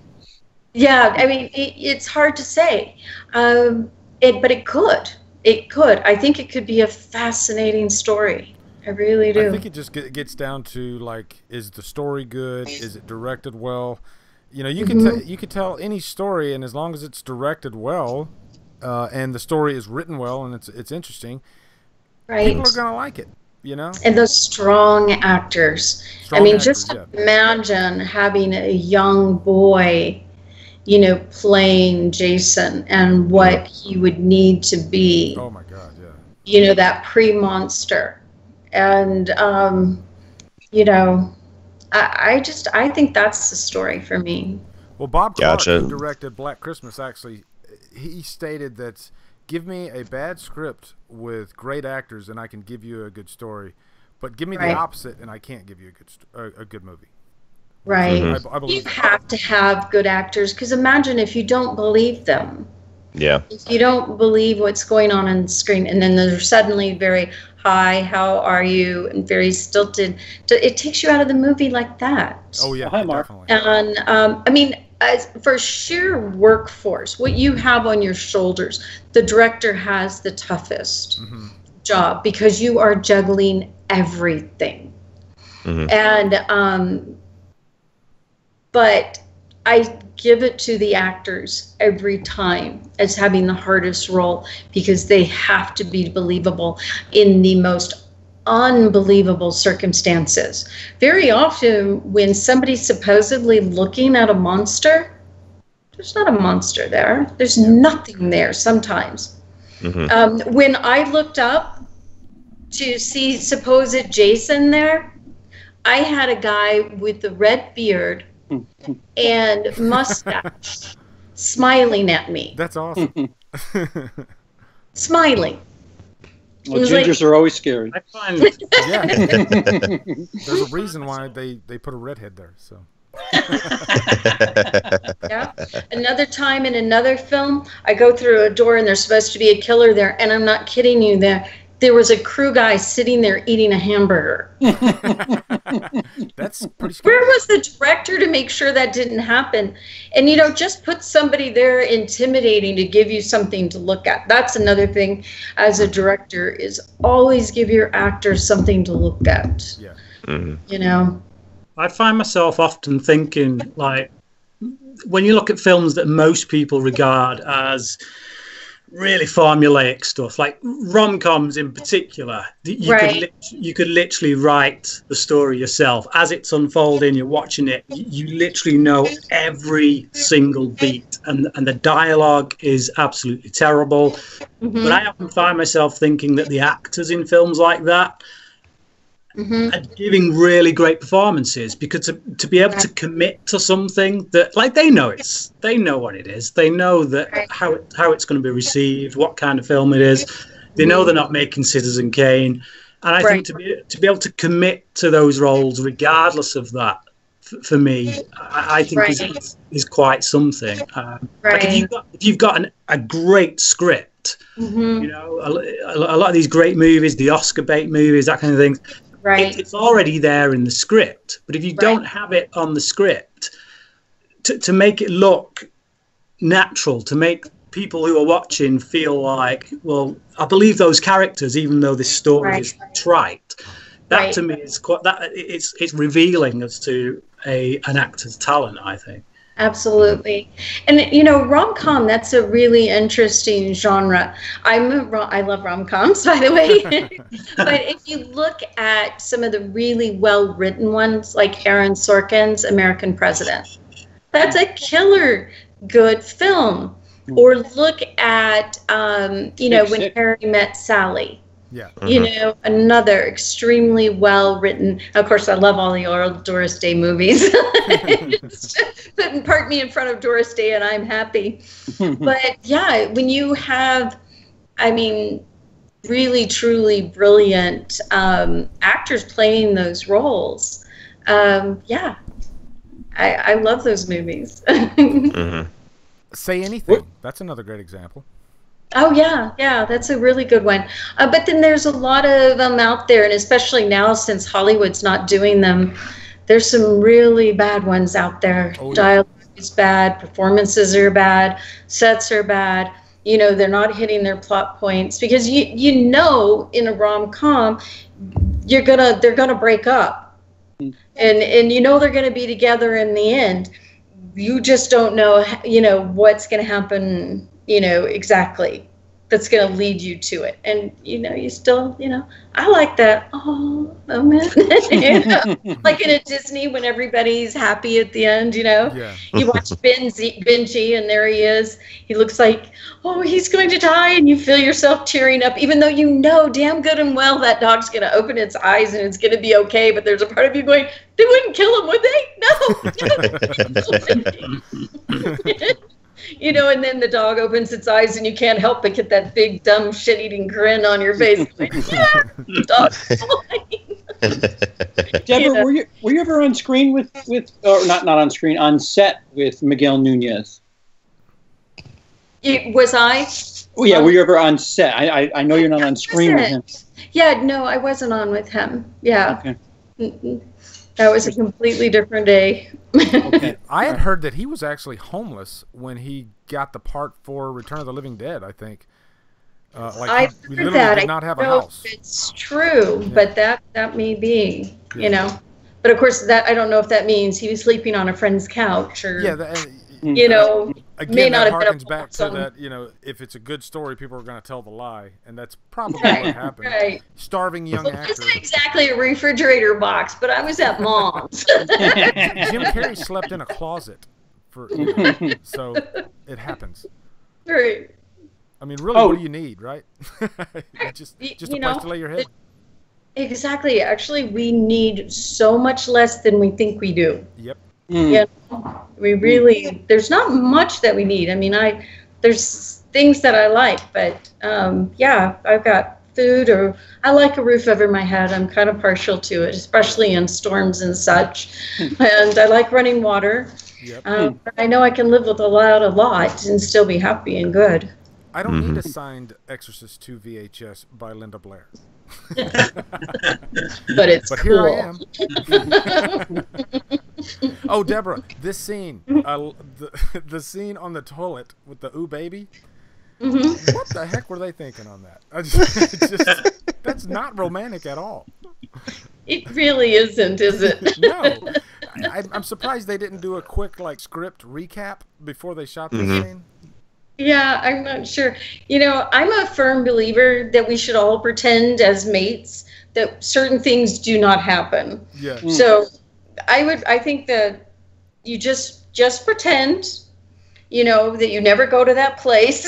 Yeah, I mean, it's hard to say, but it could. It could. I think it could be a fascinating story. I really do. I think it just gets down to, like, is the story good? Is it directed well? You could tell any story, and as long as it's directed well, and the story is written well, and it's interesting, people are gonna like it. And those strong actors. Just imagine having a young boy, you know, playing Jason and what he would need to be. Oh my God, yeah. You know, that pre-monster. And, you know, I think that's the story for me. Well, Bob Clark, Gotcha. who directed Black Christmas, actually, he stated that, give me a bad script with great actors and I can give you a good story, but give me the opposite and I can't give you a good movie. Right. I believe you have to have good actors, because imagine if you don't believe them. Yeah. If you don't believe what's going on the screen, and then they're suddenly very, hi, how are you, and very stilted, it takes you out of the movie like that. Oh, yeah, Hi, Mark. definitely. And, I mean, for sheer workforce, what you have on your shoulders, the director has the toughest job, because you are juggling everything. And, but I give it to the actors every time as having the hardest role, because they have to be believable in the most unbelievable circumstances. Very often when somebody's supposedly looking at a monster, there's not a monster there. There's nothing there sometimes. When I looked up to see supposed Jason there, I had a guy with the red beard and mustache smiling at me. That's awesome. Smiling. Well, It was gingers are always scary. I find Yeah. There's a reason why they put a redhead there. So. Yeah. Another time in another film, I go through a door and there's supposed to be a killer there, and I'm not kidding you, there was a crew guy sitting there eating a hamburger. That's pretty scary. Where was the director to make sure that didn't happen? And, you know, just put somebody there intimidating to give you something to look at. That's another thing as a director, is always give your actors something to look at. Yeah. You know? I find myself often thinking, like, when you look at films that most people regard as really formulaic stuff, like rom-coms in particular, you could literally write the story yourself as it's unfolding. You're watching it, you literally know every single beat, and the dialogue is absolutely terrible. But I often find myself thinking that the actors in films like that are giving really great performances, because to be able to commit to something that, like, they know what it is, they know that how it's going to be received, what kind of film it is, they know they're not making Citizen Kane, and I think to be able to commit to those roles regardless of that, for me, I think is quite something. Like if you've got a great script, you know, a lot of these great movies, the Oscar bait movies, that kind of thing. It's already there in the script, but if you don't have it on the script, to make it look natural, to make people who are watching feel like, well, I believe those characters, even though this story is trite, that to me is quite, that it's revealing as to an actor's talent, I think. Absolutely. And, you know, rom-com, that's a really interesting genre. I love rom-coms, by the way. But if you look at some of the really well-written ones, like Aaron Sorkin's American President, that's a killer good film. Or look at, you know, When Harry Met Sally. Yeah. You know, another extremely well-written. Of course, I love all the old Doris Day movies. Park me in front of Doris Day and I'm happy. But yeah, when you have, I mean, really, truly brilliant actors playing those roles, yeah, I love those movies. Say Anything. That's another great example. Oh, yeah, that's a really good one. But then there's a lot of them out there, and especially now since Hollywood's not doing them, there's some really bad ones out there. Oh, yeah. Dialogue is bad, performances are bad, sets are bad. You know, they're not hitting their plot points, because you know in a rom-com they're gonna break up, and you know they're gonna be together in the end. You just don't know, you know, what's gonna happen, you know, exactly. that's going to lead you to it. And, you still, I like that. Oh, moment. Like in a Disney when everybody's happy at the end, Yeah. You watch Benji and there he is. He looks like, oh, he's going to die. And you feel yourself tearing up, even though you know damn good and well that dog's going to open its eyes and it's going to be okay. But there's a part of you going, they wouldn't kill him, would they? No. And then the dog opens its eyes and you can't help but get that big, dumb, shit-eating grin on your face. Like, yeah, dog's fine. Deborah, were you ever on screen with or not on screen, on set with Miguel Nunez? Was I? Oh, yeah, were you ever on set? I know you're not on screen with him. Yeah, no, I wasn't on with him. Yeah. Okay. Mm-mm. That was a completely different day. Okay. I had heard that he was actually homeless when he got the part for Return of the Living Dead, I think. I he heard literally that. did not have a I don't know house. if it's true, Yeah. but that may be, Yeah. But of course, that I don't know if that means he was sleeping on a friend's couch or, Yeah, may again, not that have been a harkens back to song. that, if it's a good story, people are going to tell the lie, and that's probably what happened. Right. Starving young Well, actor. it's not exactly a refrigerator box, but I was at mom's. Jim Carrey slept in a closet, so it happens. Right. I mean, really, what do you need, right? just a You place know, to lay your head. Exactly. Actually, we need so much less than we think we do. Yep. Yeah, we really, there's not much that we need. I mean, there's things that I like, but yeah, I've got food, or I like a roof over my head. I'm kind of partial to it, especially in storms and such. And I like running water. Yep. But I know I can live without a lot and still be happy and good. I don't need a signed Exorcist 2 VHS by Linda Blair. But it's But cool. here I am. Oh, Deborah, this scene, the scene on the toilet with the ooh baby. Mm-hmm. What the heck were they thinking on that? That's not romantic at all. It really isn't, is it? No, I'm surprised they didn't do a quick script recap before they shot this scene. Yeah, I'm not sure. I'm a firm believer that we should all pretend as mates that certain things do not happen. Yeah. So I think that you just pretend, that you never go to that place.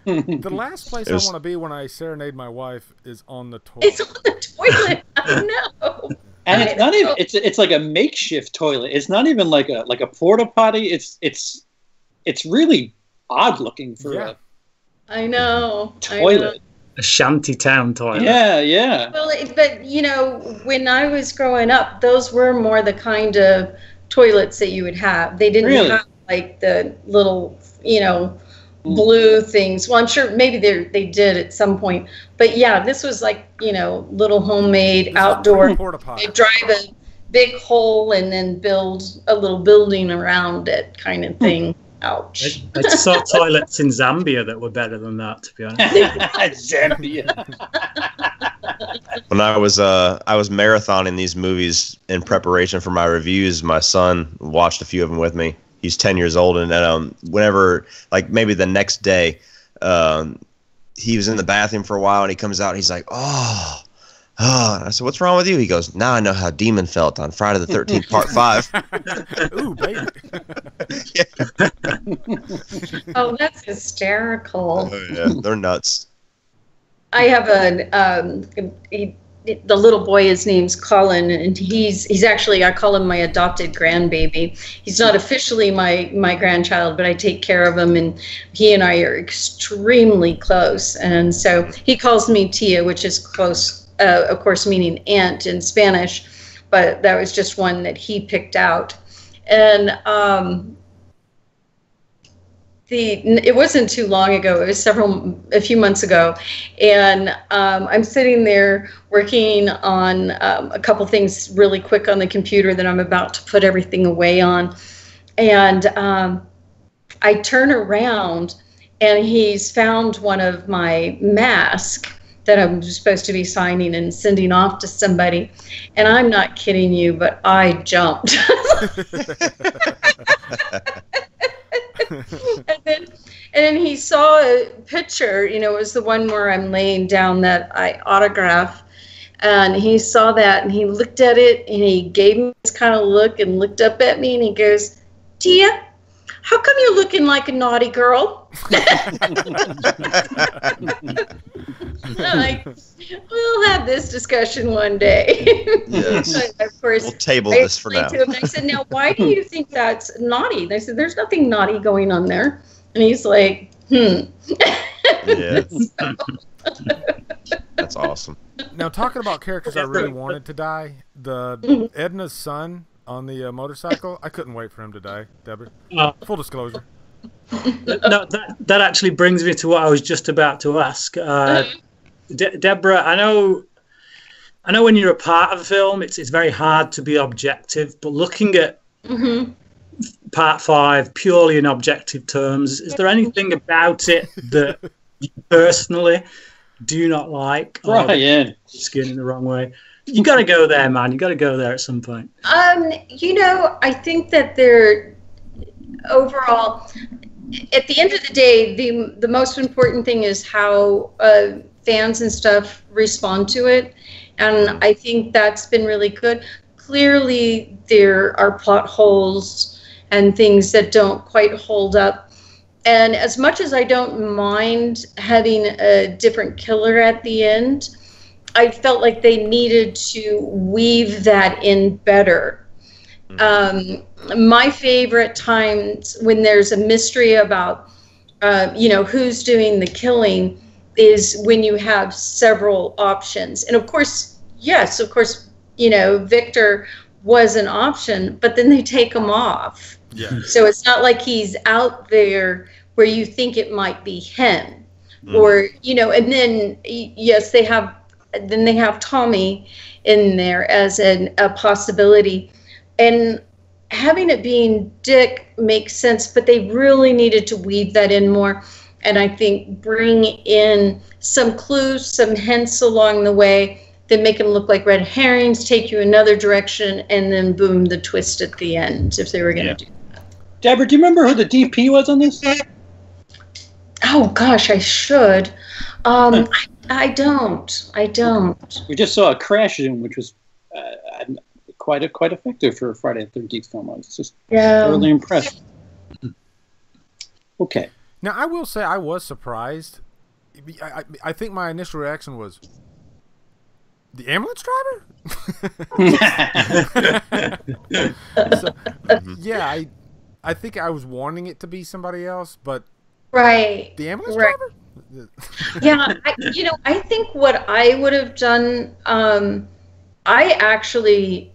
The last place I want to be when I serenade my wife is on the toilet. It's on the toilet. I know. And it's not even it's like a makeshift toilet. It's not even like a porta potty. It's really odd looking for a I know. toilet. A shanty town toilet. Yeah. Well, but when I was growing up, those were more the kind of toilets that you would have. They didn't have the little, blue things. Well, I'm sure maybe they did at some point. But yeah, this was little homemade outdoor. They drive a big hole and then build a little building around it kind of thing. Ouch. I saw toilets in Zambia that were better than that, to be honest. Zambia. When I was marathoning these movies in preparation for my reviews, my son watched a few of them with me. He's 10 years old, and whenever, maybe the next day, he was in the bathroom for a while, and he comes out, and he's like, oh. And I said, what's wrong with you? He goes, now I know how Demon felt on Friday the 13th, Part 5. Ooh, baby. Oh, that's hysterical. Oh, yeah, they're nuts. I have the little boy, his name's Colin, and he's actually, I call him my adopted grandbaby. He's not officially my grandchild, but I take care of him, and he and I are extremely close. And so he calls me Tia, which is close, of course, meaning aunt in Spanish, but that was just one that he picked out. And it wasn't too long ago. It was a few months ago, and I'm sitting there working on a couple things really quick on the computer that I'm about to put everything away on, and I turn around, and he's found one of my masks that I'm supposed to be signing and sending off to somebody, and I'm not kidding you, but I jumped. And then And then he saw a picture, you know, it was the one where I'm laying down that I autograph. And he saw that and he looked at it and he gave me this kind of look and looked up at me and he goes, Tia, how come you're looking like a naughty girl? Like, we'll have this discussion one day. Yes. Of course, we'll table this for now. To him, I said, now, why do you think that's naughty? And I said, there's nothing naughty going on there. And he's like, Yeah. That's awesome. Now, talking about characters I really wanted to die, the Edna's son on the motorcycle, I couldn't wait for him to die, Deborah. Full disclosure. No, that actually brings me to what I was just about to ask. Deborah, I know when you're a part of a film, it's very hard to be objective, but looking at part 5 purely in objective terms, is there anything about it that you personally do not like? Brian. Skin in the wrong way. You got to go there, man. You got to go there at some point. You know, I think that they're overall, at the end of the day, the most important thing is how fans and stuff respond to it. And I think that's been really good. Clearly, there are plot holes and things that don't quite hold up. And as much as I don't mind having a different killer at the end, I felt like they needed to weave that in better. My favorite times when there's a mystery about, you know, who's doing the killing is when you have several options. And of course, yes, of course, you know, Victor was an option, but then they take him off. Yeah. So it's not like he's out there where you think it might be him, or, you know, and then, yes, they have Tommy in there as a possibility. And having it being Dick makes sense, but they really needed to weave that in more. And I think bring in some clues, some hints along the way that make them look like red herrings, take you another direction, and then boom, the twist at the end, if they were going to do that. Deborah, do you remember who the DP was on this? Oh, gosh, I should. I don't. We just saw a crash zoom, which was quite effective for a Friday the 13th film. I was just really impressed. Okay. Now, I will say I was surprised. I think my initial reaction was, the ambulance driver? Yeah, I think I was wanting it to be somebody else, but the ambulance driver? Yeah, I think what I would have done, I actually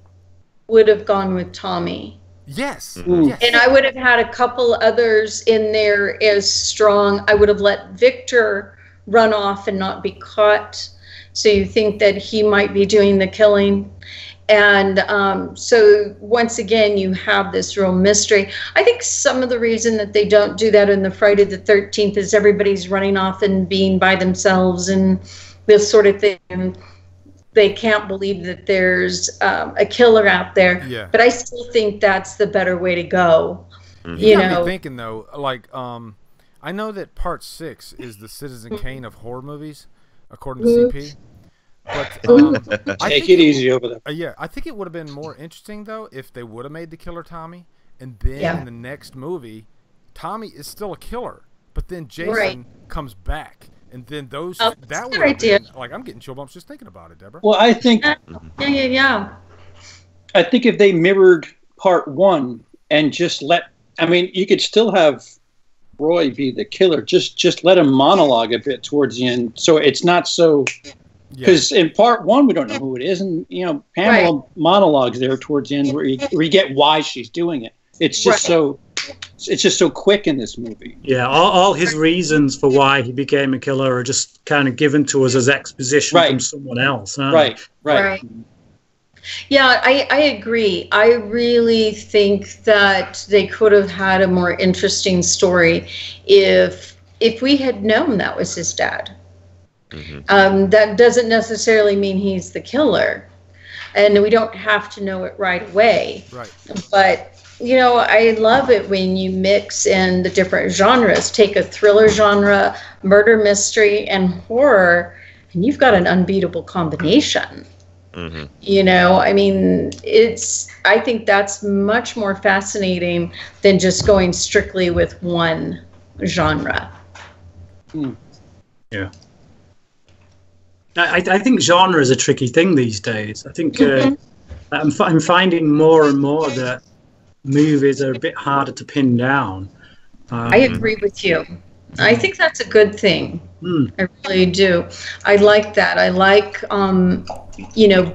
would have gone with Tommy. Yes. Yes. And I would have had a couple others in there as strong. I would have let Victor run off and not be caught. So you think that he might be doing the killing. And so once again, you have this real mystery. I think some of the reason that they don't do that in the Friday the 13th is everybody's running off and being by themselves and this sort of thing. They can't believe that there's a killer out there. Yeah. But I still think that's the better way to go. You got me thinking, though, like, I know that part 6 is the Citizen Kane of horror movies, according to CP. But take it easy over there. Yeah, I think it would have been more interesting, though, if they would have made the killer Tommy, and then in the next movie, Tommy is still a killer, but then Jason comes back. And then those that would have been, like, I'm getting chill bumps just thinking about it, Deborah. Well, I think I think if they mirrored part 1 and just you could still have Roy be the killer. Just let him monologue a bit towards the end, so it's not so. Because in part 1 we don't know who it is, and Pamela monologues there towards the end where you get why she's doing it. It's just so. It's just so quick in this movie. Yeah, all his reasons for why he became a killer are just kind of given to us as exposition from someone else. Huh? Right. Yeah, I agree. I really think that they could have had a more interesting story if we had known that was his dad. That doesn't necessarily mean he's the killer, and we don't have to know it right away. Right. But I love it when you mix in the different genres. Take a thriller genre, murder mystery, and horror, and you've got an unbeatable combination. I mean, I think that's much more fascinating than just going strictly with one genre. Yeah. I think genre is a tricky thing these days. I think I'm finding more and more that movies are a bit harder to pin down. I agree with you. I think that's a good thing. I really do. I like that. I like,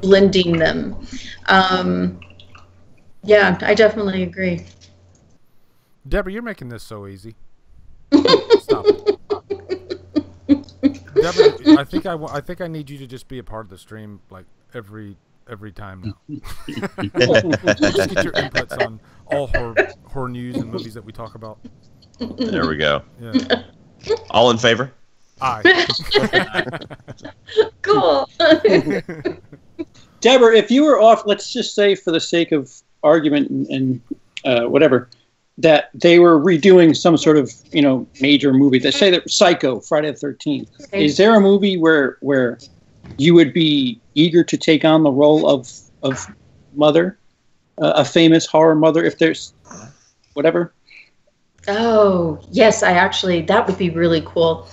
blending them. Yeah, I definitely agree. Deborah, you're making this so easy. Stop it. Deborah, I think I need you to just be a part of the stream like every time now. Just get your inputs on all horror news and movies that we talk about. There we go. Yeah. All in favor? Aye. Cool. Deborah, if you were off, let's just say for the sake of argument and whatever, that they were redoing some sort of major movie. Let's say that Psycho, Friday the 13th. Okay. Is there a movie where you would be eager to take on the role of mother, a famous horror mother, if there's whatever? Oh, yes, that would be really cool.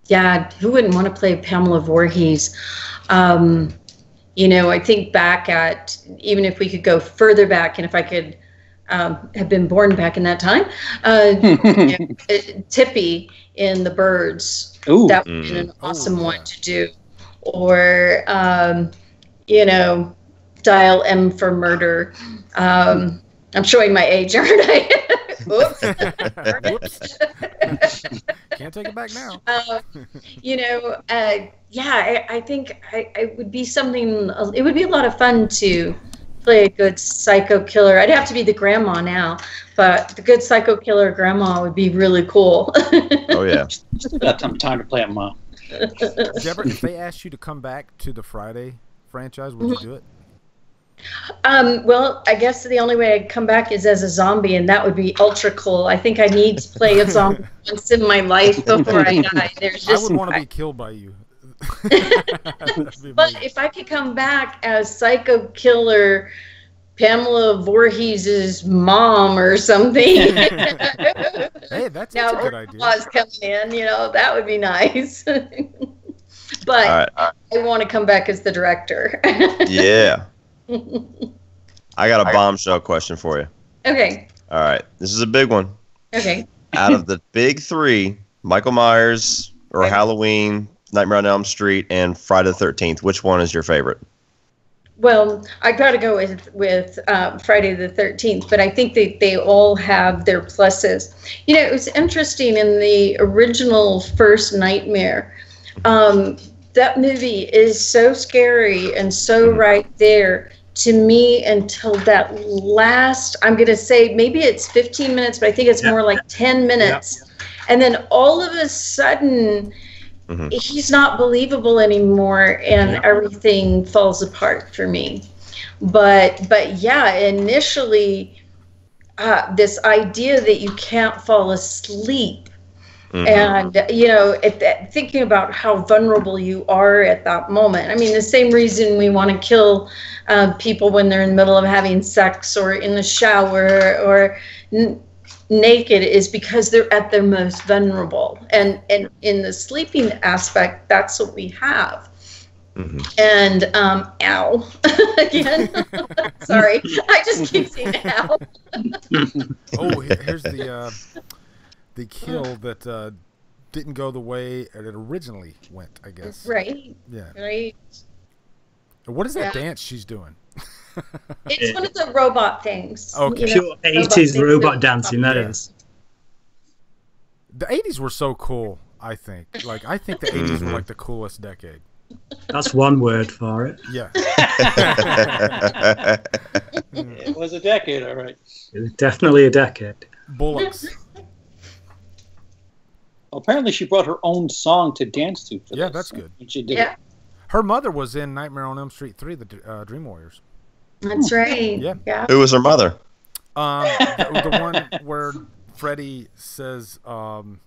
Yeah, who wouldn't want to play Pamela Voorhees? I think back at, even if we could go further back, and if I could have been born back in that time, Tippy in The Birds. Ooh. That would be an awesome one to do. Or, Dial M for Murder. I'm showing my age, aren't I? Oops. Whoops. Can't take it back now. I think I would be something. It would be a lot of fun to play a good psycho killer. I'd have to be the grandma now, but the good psycho killer grandma would be really cool. Oh yeah. Just got some time to play a mom. Deborah, if they asked you to come back to the Friday franchise, would you do it? Well, I guess the only way I'd come back is as a zombie, and that would be ultra cool. I think I need to play a zombie once in my life before I die. I would want to be killed by you. But if I could come back as psycho killer Pamela Voorhees' mom or something. Hey, that's a good idea. Coming in, that would be nice. But All right. I want to come back as the director. Yeah. I got a bombshell question for you. Okay. All right. This is a big one. Okay. Out of the big three, Michael Myers or Halloween, Nightmare on Elm Street, and Friday the 13th, which one is your favorite? Well, I got to go with Friday the 13th, but I think they all have their pluses. It was interesting in the original first Nightmare. That movie is so scary and so right there to me until that last, I'm going to say maybe it's 15 minutes, but I think it's more like 10 minutes. Yeah. And then all of a sudden, he's not believable anymore and everything falls apart for me. But yeah, initially, this idea that you can't fall asleep and, thinking about how vulnerable you are at that moment. I mean, the same reason we want to kill people when they're in the middle of having sex or in the shower or naked is because they're at their most vulnerable. And in the sleeping aspect, that's what we have. And, ow, again, sorry, I just keep saying ow. Oh, here's the kill that didn't go the way it originally went, I guess. Right. Yeah. Right. What is that dance she's doing? It's one of the robot things. Okay. Pure 80s robot dancing, that is. The 80s were so cool, I think. I think the 80s were like the coolest decade. That's one word for it. Yeah. It was a decade, all right. It was definitely a decade. Bullocks. Well, apparently she brought her own song to dance to. For yeah, this, that's good. She did. Yeah. Her mother was in Nightmare on Elm Street 3, the Dream Warriors. That's right. Yeah. Who was her mother? The one where Freddy says, God,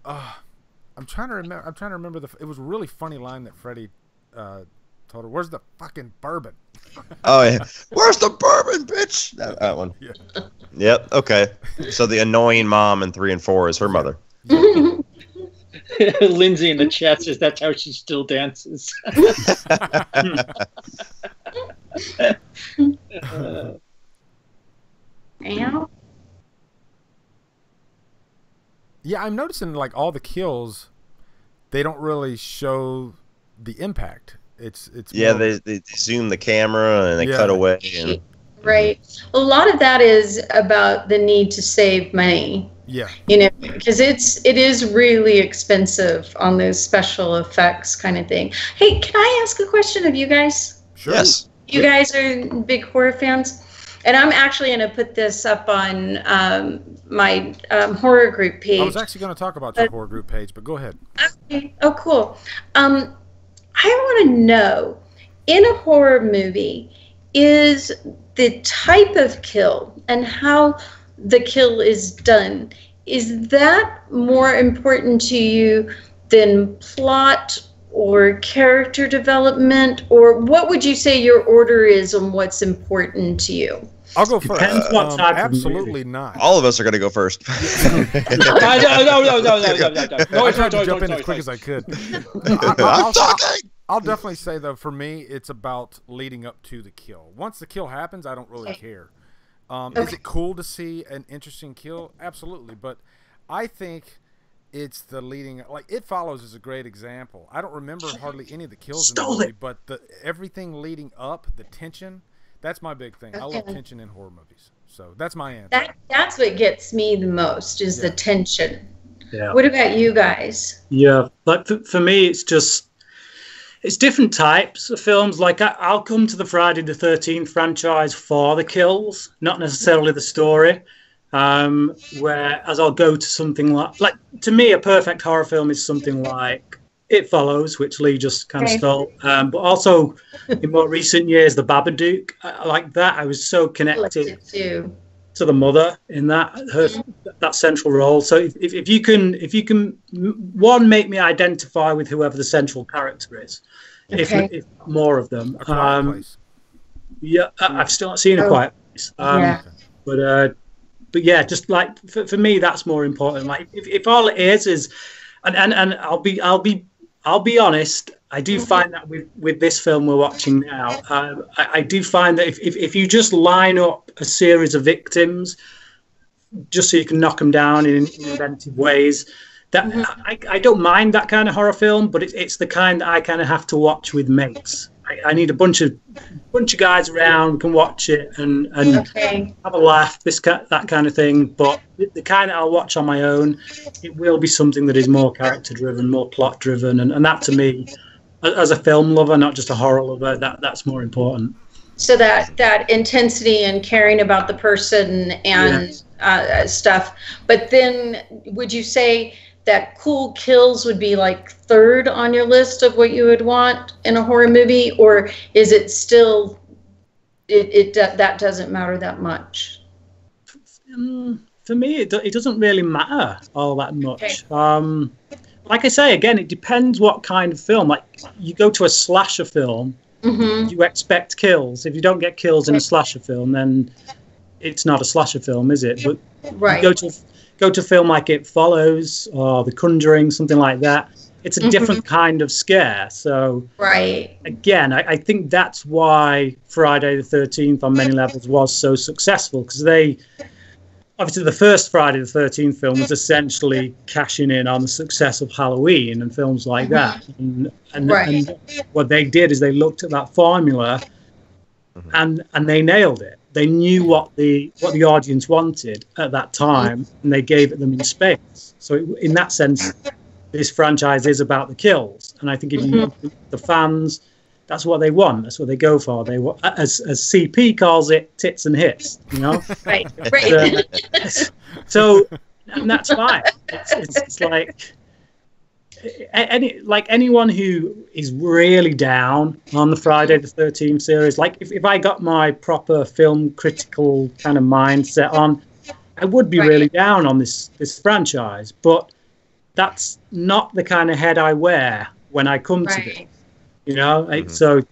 I'm trying to remember it was a really funny line that Freddy told her. Where's the fucking bourbon? Oh yeah, where's the bourbon, bitch? That one. Yeah. Yep. Okay. So the annoying mom in 3 and 4 is her mother. Lindsay in the chat says that's how she still dances. Yeah, I'm noticing like all the kills, they don't really show the impact. It's yeah, they zoom the camera and they cut away. And, right. A lot of that is about the need to save money. Yeah. You know, because it is really expensive on those special effects kind of thing. Hey, can I ask a question of you guys? Sure. Yes. You guys are big horror fans? And I'm actually going to put this up on my horror group page. I was actually going to talk about your horror group page, but go ahead. Okay. Oh, cool. I want to know, in a horror movie, is the type of kill and how the kill is done, is that more important to you than plot or character development, or what would you say your order is on what's important to you? I'll go first. Depends what type of absolutely not. All of us are going to go first. No. I tried to jump in as quick as I could. I'm talking. I'll definitely say, though, for me, it's about leading up to the kill. Once the kill happens, I don't really care. Is it cool to see an interesting kill? Absolutely. But I think it's the leading, like It Follows is a great example. I don't remember hardly any of the kills in the movie, but everything leading up, the tension, that's my big thing. I love tension in horror movies. So that's my answer. That's what gets me the most, is the tension. Yeah. What about you guys? Yeah, but for me, it's different types of films. Like I'll come to the Friday the 13th franchise for the kills, not necessarily the story. Whereas I'll go to something like to me, a perfect horror film is something like It Follows, which Lee just kind of stole. But also in more recent years, The Babadook. I like that. I was so connected to the mother in that central role. So if you can one, make me identify with whoever the central character is, if more of them. Yeah, I've still not seen A Quiet Place. But yeah, just like for me, that's more important. Like if all it is, and I'll be honest, I do find that with this film we're watching now, I do find that if you just line up a series of victims, just so you can knock them down in inventive ways, that I don't mind that kind of horror film, but it's the kind that I kind of have to watch with mates. I need a bunch of guys around, can watch it and have a laugh, that kind of thing. But the kind that I'll watch on my own, it will be something that is more character driven, more plot driven, and that to me, as a film lover, not just a horror lover, that's more important. So that intensity and caring about the person and stuff. But then, would you say that cool kills would be like third on your list of what you would want in a horror movie, or is it still that doesn't matter that much? For me, it doesn't really matter all that much. Like I say, again, it depends what kind of film. Like you go to a slasher film, you expect kills. If you don't get kills in a slasher film, then it's not a slasher film, is it? But you go to a film like It Follows or The Conjuring, something like that. It's a different kind of scare. So again, I think that's why Friday the 13th on many levels was so successful, because obviously the first Friday the 13th film was essentially cashing in on the success of Halloween and films like that. And what they did is they looked at that formula and they nailed it. They knew what the audience wanted at that time, and they gave it them in space. So in that sense, this franchise is about the kills. And I think if you look at the fans, that's what they want. That's what they go for. They want, as CP calls it, tits and hits. You know, So and that's fine. It's like anyone who is really down on the Friday the 13th series, like if I got my proper film critical kind of mindset on, I would be really down on this franchise. But that's not the kind of head I wear when I come to this. You know, so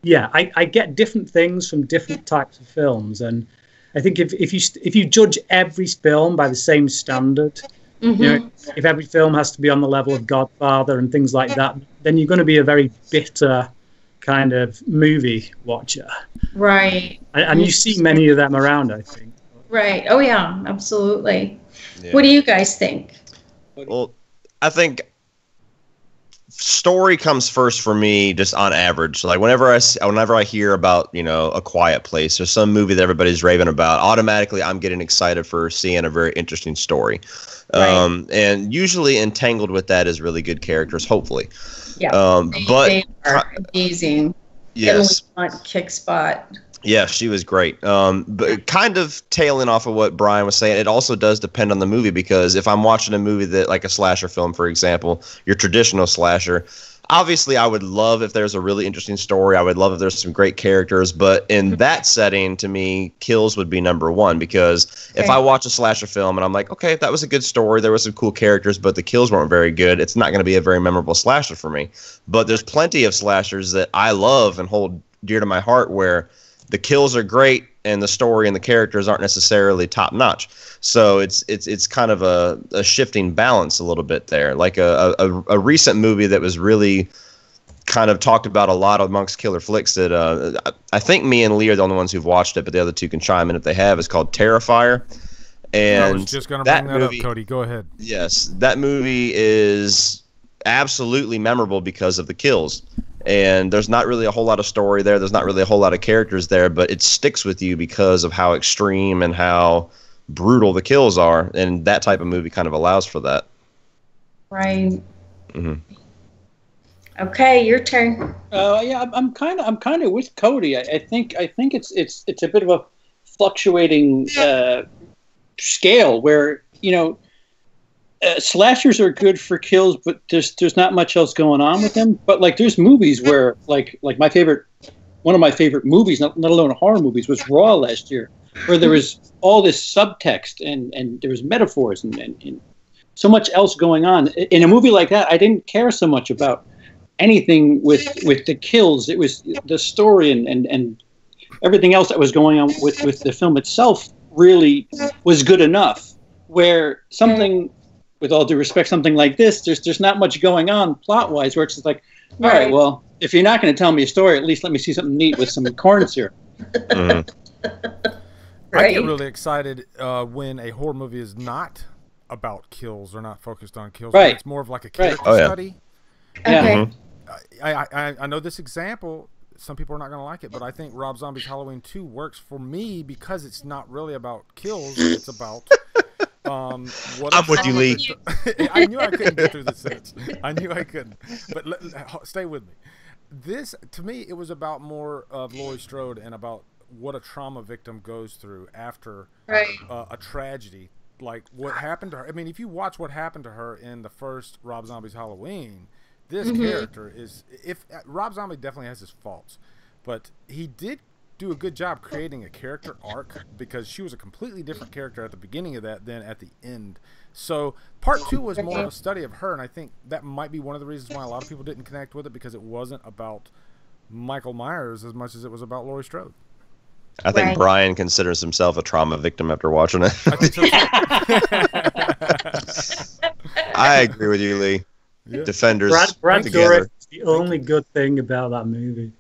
yeah, I get different things from different types of films, and I think if you judge every film by the same standard, you know, if every film has to be on the level of Godfather and things like that, then you're going to be a very bitter kind of movie watcher. Right. And you see many of them around, I think. Right. Oh yeah, absolutely. Yeah. What do you guys think? Well, I think story comes first for me, just on average. Like whenever I hear about, you know, A Quiet Place or some movie that everybody's raving about, automatically I'm getting excited for seeing a very interesting story. And usually entangled with that is really good characters, hopefully. Yeah. But they are amazing. Yes. Kick spot. Yeah, she was great. But kind of tailing off of what Brian was saying, it also does depend on the movie, because if I'm watching a movie that, like a slasher film, for example, your traditional slasher, obviously I would love if there's a really interesting story. I would love if there's some great characters. But in that setting, to me, kills would be number one, because if I watch a slasher film and I'm like, okay, that was a good story, there were some cool characters, but the kills weren't very good, it's not going to be a very memorable slasher for me. But there's plenty of slashers that I love and hold dear to my heart where the kills are great and the story and the characters aren't necessarily top notch. So it's kind of a shifting balance a little bit there. Like a recent movie that was really kind of talked about a lot amongst killer flicks that I think me and Lee are the only ones who've watched it, but the other two can chime in if they have. It's called Terrifier. And I was just going to bring that movie, up, Cody. Go ahead. Yes, that movie is absolutely memorable because of the kills. And there's not really a whole lot of story there. There's not really a whole lot of characters there, but it sticks with you because of how extreme and how brutal the kills are. And that type of movie kind of allows for that. Right. Okay, your turn. Yeah, I'm kind of with Cody. I think it's a bit of a fluctuating scale where, you know, slashers are good for kills, but there's not much else going on with them. But like, there's movies where like one of my favorite movies, not alone horror movies, was Raw last year, where there was all this subtext and there was metaphors and so much else going on. In a movie like that, I didn't care so much about anything with the kills. It was the story and everything else that was going on with the film itself really was good enough. Where something, with all due respect, something like this, there's not much going on plot-wise, where it's just like, all right, well, if you're not going to tell me a story, at least let me see something neat with some corn syrup. I get really excited when a horror movie is not about kills or not focused on kills. Right. It's more of like a character study. Okay. I know this example, some people are not going to like it, but I think Rob Zombie's Halloween 2 works for me because it's not really about kills. It's about... I'm with you, Lee. I knew I couldn't get through this sentence. I knew I couldn't. But stay with me. This, to me, it was about more of Laurie Strode and about what a trauma victim goes through after a tragedy. Like what happened to her. I mean, if you watch what happened to her in the first Rob Zombie's Halloween, this character is... Rob Zombie definitely has his faults, but he did do a good job creating a character arc, because she was a completely different character at the beginning of that than at the end. So part 2 was more of a study of her, and I think that might be one of the reasons why a lot of people didn't connect with it, because it wasn't about Michael Myers as much as it was about Laurie Strode. I think Brian considers himself a trauma victim after watching it. I think so too. I agree with you, Lee. Yeah. Defenders Brad together. Dourif is the only good thing about that movie.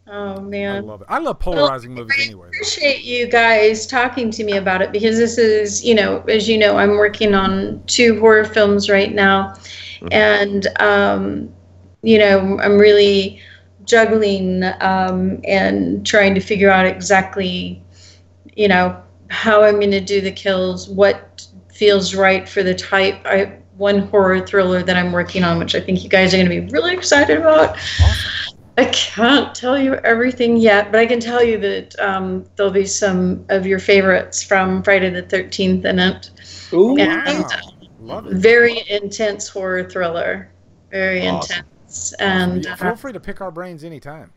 Oh man, I love it. I love polarizing movies anyway. I appreciate you guys talking to me about it, because this is, you know, as you know, I'm working on 2 horror films right now, and you know, I'm really juggling and trying to figure out exactly, you know, how I'm going to do the kills, what feels right for the type. One horror thriller that I'm working on, which I think you guys are going to be really excited about. Awesome. I can't tell you everything yet, but I can tell you that there'll be some of your favorites from Friday the 13th in it. Ooh, and, Love it. Very intense horror thriller. Very intense. And feel free to pick our brains anytime.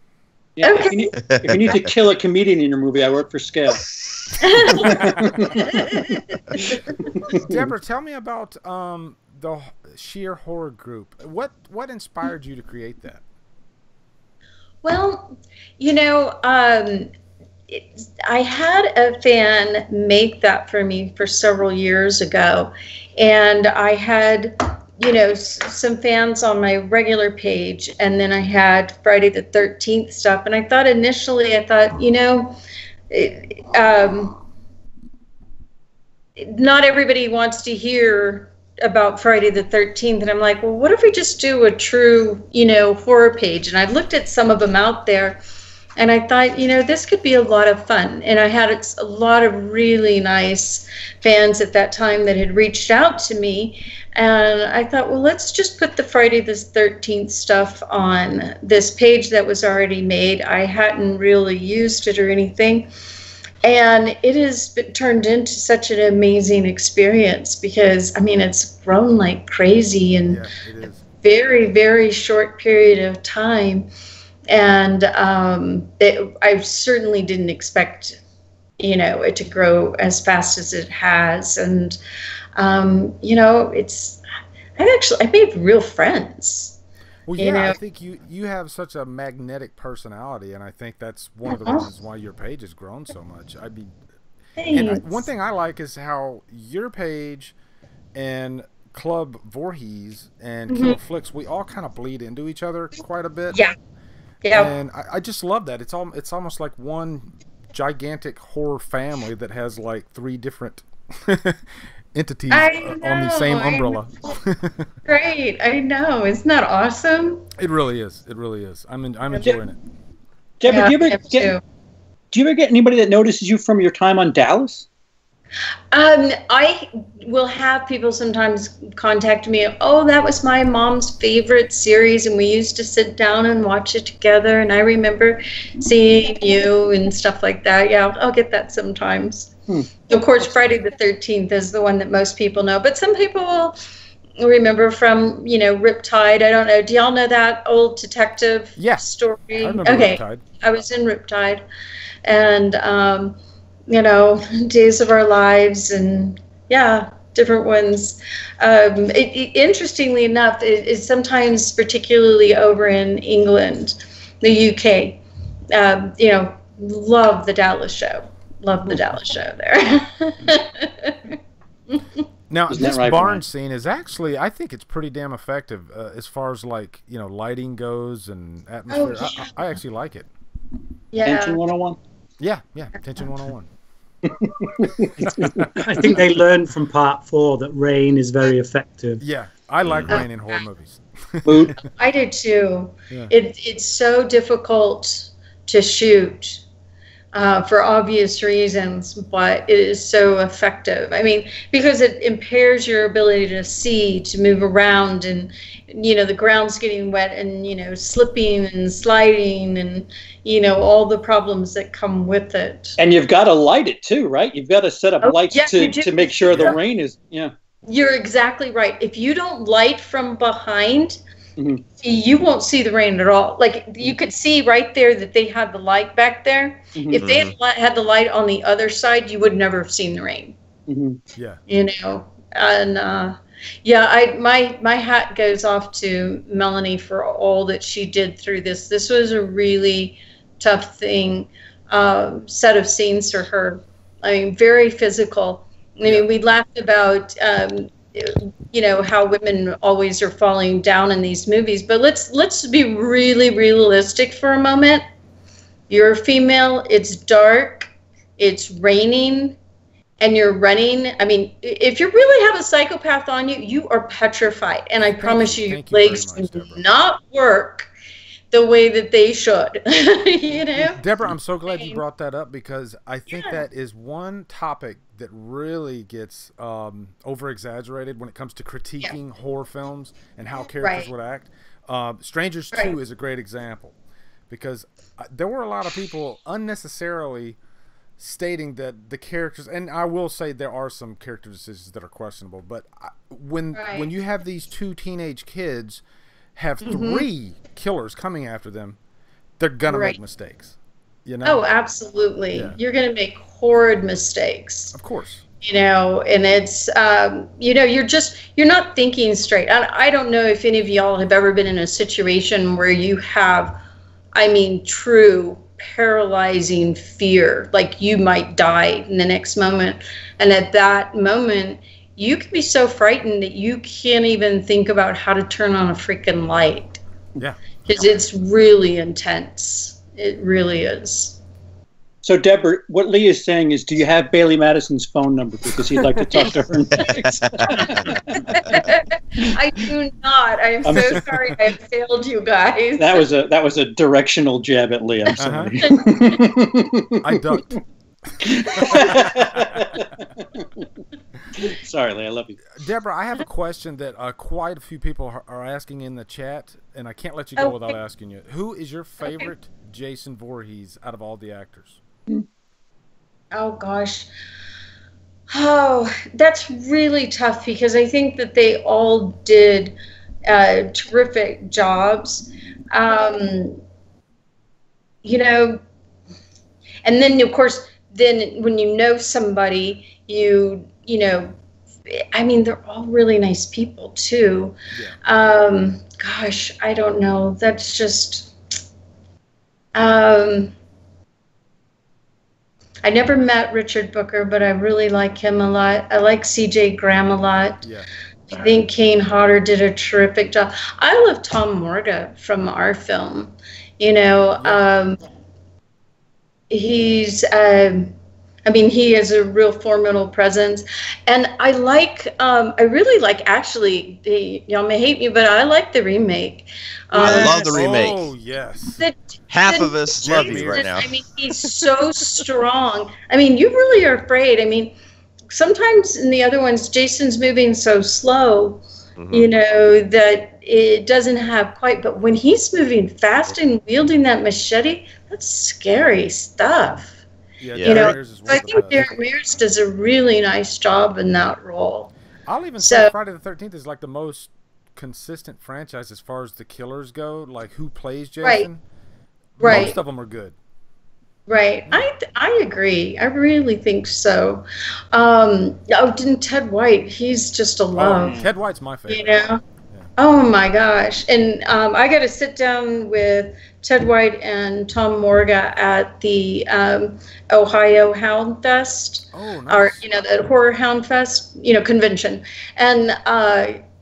Yeah, okay. If you need to kill a comedian in your movie, I work for scale. Deborah, tell me about the Sheer Horror Group. What inspired you to create that? Well, you know, I had a fan make that for me for several years ago, and I had, you know, some fans on my regular page, and then I had Friday the 13th stuff, and I thought initially, you know, not everybody wants to hear about Friday the 13th, and I'm like, well, what if we just do a true, you know, horror page? And I looked at some of them out there, and I thought, you know, this could be a lot of fun. And I had a lot of really nice fans at that time that had reached out to me, and I thought, well, let's just put the Friday the 13th stuff on this page that was already made. I hadn't really used it or anything. And it has been turned into such an amazing experience because, I mean, it's grown like crazy in a very, very short period of time. And I certainly didn't expect, you know, it to grow as fast as it has. And, you know, I've made real friends. Well, yeah, I think you have such a magnetic personality, and I think that's one of the reasons why your page has grown so much. I mean, and one thing I like is how your page and Club Voorhees and Killer Flicks, we all kind of bleed into each other quite a bit. Yeah. And I just love that. It's almost like one gigantic horror family that has like 3 different entities on the same umbrella. Great, I know. Isn't that awesome? It really is. It really is. I'm enjoying it. Deborah, do you ever get anybody that notices you from your time on Dallas? I will have people sometimes contact me. Oh, that was my mom's favorite series, and we used to sit down and watch it together. And I remember seeing you and stuff like that. Yeah, I'll get that sometimes. Of course, Friday the 13th is the one that most people know, but some people will remember from, you know, Riptide. I don't know. Do y'all know that old detective story? I remember Riptide. I was in Riptide, and you know, Days of Our Lives, and different ones. Interestingly enough, it's sometimes, particularly over in England, the UK, you know, love the Dallas show. Love the Dallas show there. Now, this barn scene is actually, I think it's pretty damn effective as far as, like, you know, lighting goes and atmosphere. I actually like it. Yeah. Tension 101? Yeah, Tension 101. I think they learned from part 4 that rain is very effective. Yeah, I like rain in horror movies. I do too. Yeah. It's so difficult to shoot for obvious reasons, but it is so effective. I mean, because it impairs your ability to see, to move around, and, you know, the ground's getting wet, and, you know, slipping and sliding, and, you know, all the problems that come with it. And you've got to light it too, right? You've got to set up lights to make sure the rain is, You're exactly right. If you don't light from behind, you won't see the rain at all. Like, you could see right there that they had the light back there. If they had the light on the other side, you would never have seen the rain. Yeah. You know, and my hat goes off to Melanie for all that she did through this. This was a really tough thing, set of scenes for her. I mean, very physical. I mean, we laughed about, you know, how women always are falling down in these movies, but let's be really realistic for a moment. You're a female, it's dark, it's raining, and you're running. I mean, if you really have a psychopath on you, you are petrified, and I promise you, your legs do not work the way that they should. You know, Deborah, I'm so glad you brought that up, because I think that is one topic that really gets over exaggerated when it comes to critiquing horror films and how characters would act. Strangers 2 is a great example, because there were a lot of people unnecessarily stating that the characters, and I will say there are some character decisions that are questionable, but when you have these two teenage kids have three killers coming after them, they're gonna make mistakes. You know? Oh, absolutely. Yeah. You're gonna make horrid mistakes. Of course. You know, and it's you know, you're not thinking straight. I don't know if any of y'all have ever been in a situation where you have, I mean, true paralyzing fear, like you might die in the next moment, and at that moment you can be so frightened that you can't even think about how to turn on a freaking light. Yeah, because it's really intense. It really is. So Deborah, what Lee is saying is, do you have Bailey Madison's phone number, because he'd like to talk to her next? I do not. I am so sorry I failed you guys. That was a directional jab at Lee. I'm sorry. I ducked. Sorry, Lee. I love you. Deborah, I have a question that quite a few people are asking in the chat, and I can't let you go without asking you. Who is your favorite Jason Voorhees out of all the actors? Oh, gosh. Oh, that's really tough, because I think that they all did terrific jobs. You know, and then, of course, then when you know somebody, you know, I mean, they're all really nice people, too. Yeah. Gosh, I don't know. That's just... I never met Richard Booker, but I really like him a lot. I like C.J. Graham a lot. Yeah. I think Kane Hodder did a terrific job. I love Tom Morga from our film. You know, he's... I mean, he has a real formidable presence, and I really like, actually, y'all may hate me, but I like the remake. I love the remake. Oh, yes. Half of us love you right now. I mean, he's so strong. I mean, you really are afraid. I mean, sometimes in the other ones, Jason's moving so slow, you know, that it doesn't have quite, but when he's moving fast and wielding that machete, that's scary stuff. Yeah, you know, I think Derek Mears does a really nice job in that role. I'll even say Friday the 13th is like the most consistent franchise as far as the killers go. Like who plays Jason? Right. Most of them are good. Right. I agree. I really think so. Didn't Ted White? He's just a love. Ted White's my favorite. You know. Yeah. Oh my gosh! And I got to sit down with Ted White and Tom Morga at the Ohio Hound Fest, or you know, the Horror Hound Fest, you know, convention, and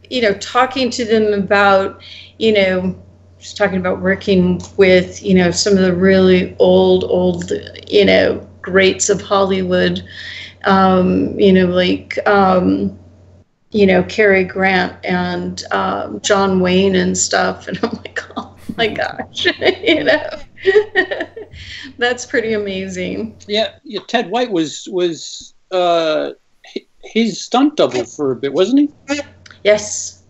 you know, talking to them about, you know, just talking about working with, you know, some of the really old, you know, greats of Hollywood, you know, like. You know, Cary Grant and John Wayne and stuff, and I'm like, oh my gosh, you know, that's pretty amazing. Yeah, Ted White was his stunt double for a bit, wasn't he? Yes.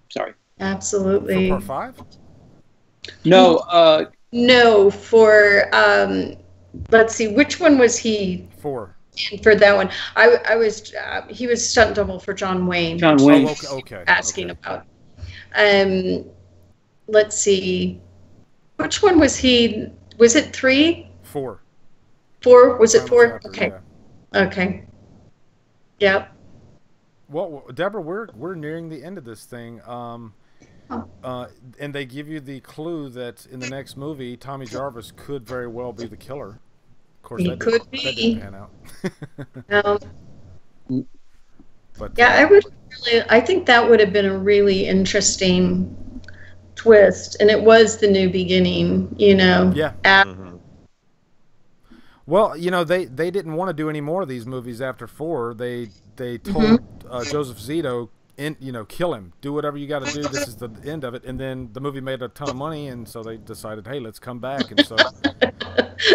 Sorry. Absolutely. For part 5? No. No, for let's see, which one was he? 4. For that one, I was he was stunt double for John Wayne. John Wayne. Okay. Asking about. Let's see, which one was he? Was it 3? 4. 4? Was it 4? Chapter, okay. Yeah. Okay. Yep. Well, Deborah, we're nearing the end of this thing. And they give you the clue that in the next movie, Tommy Jarvis could very well be the killer. Of course, that didn't pan out. No. But, yeah, I think that would have been a really interesting twist, and it was the new beginning, you know. Yeah. Well, you know, they didn't want to do any more of these movies after 4. They told Joseph Zito, you know, kill him, do whatever you got to do. This is the end of it. And then the movie made a ton of money, and so they decided, hey, let's come back. And so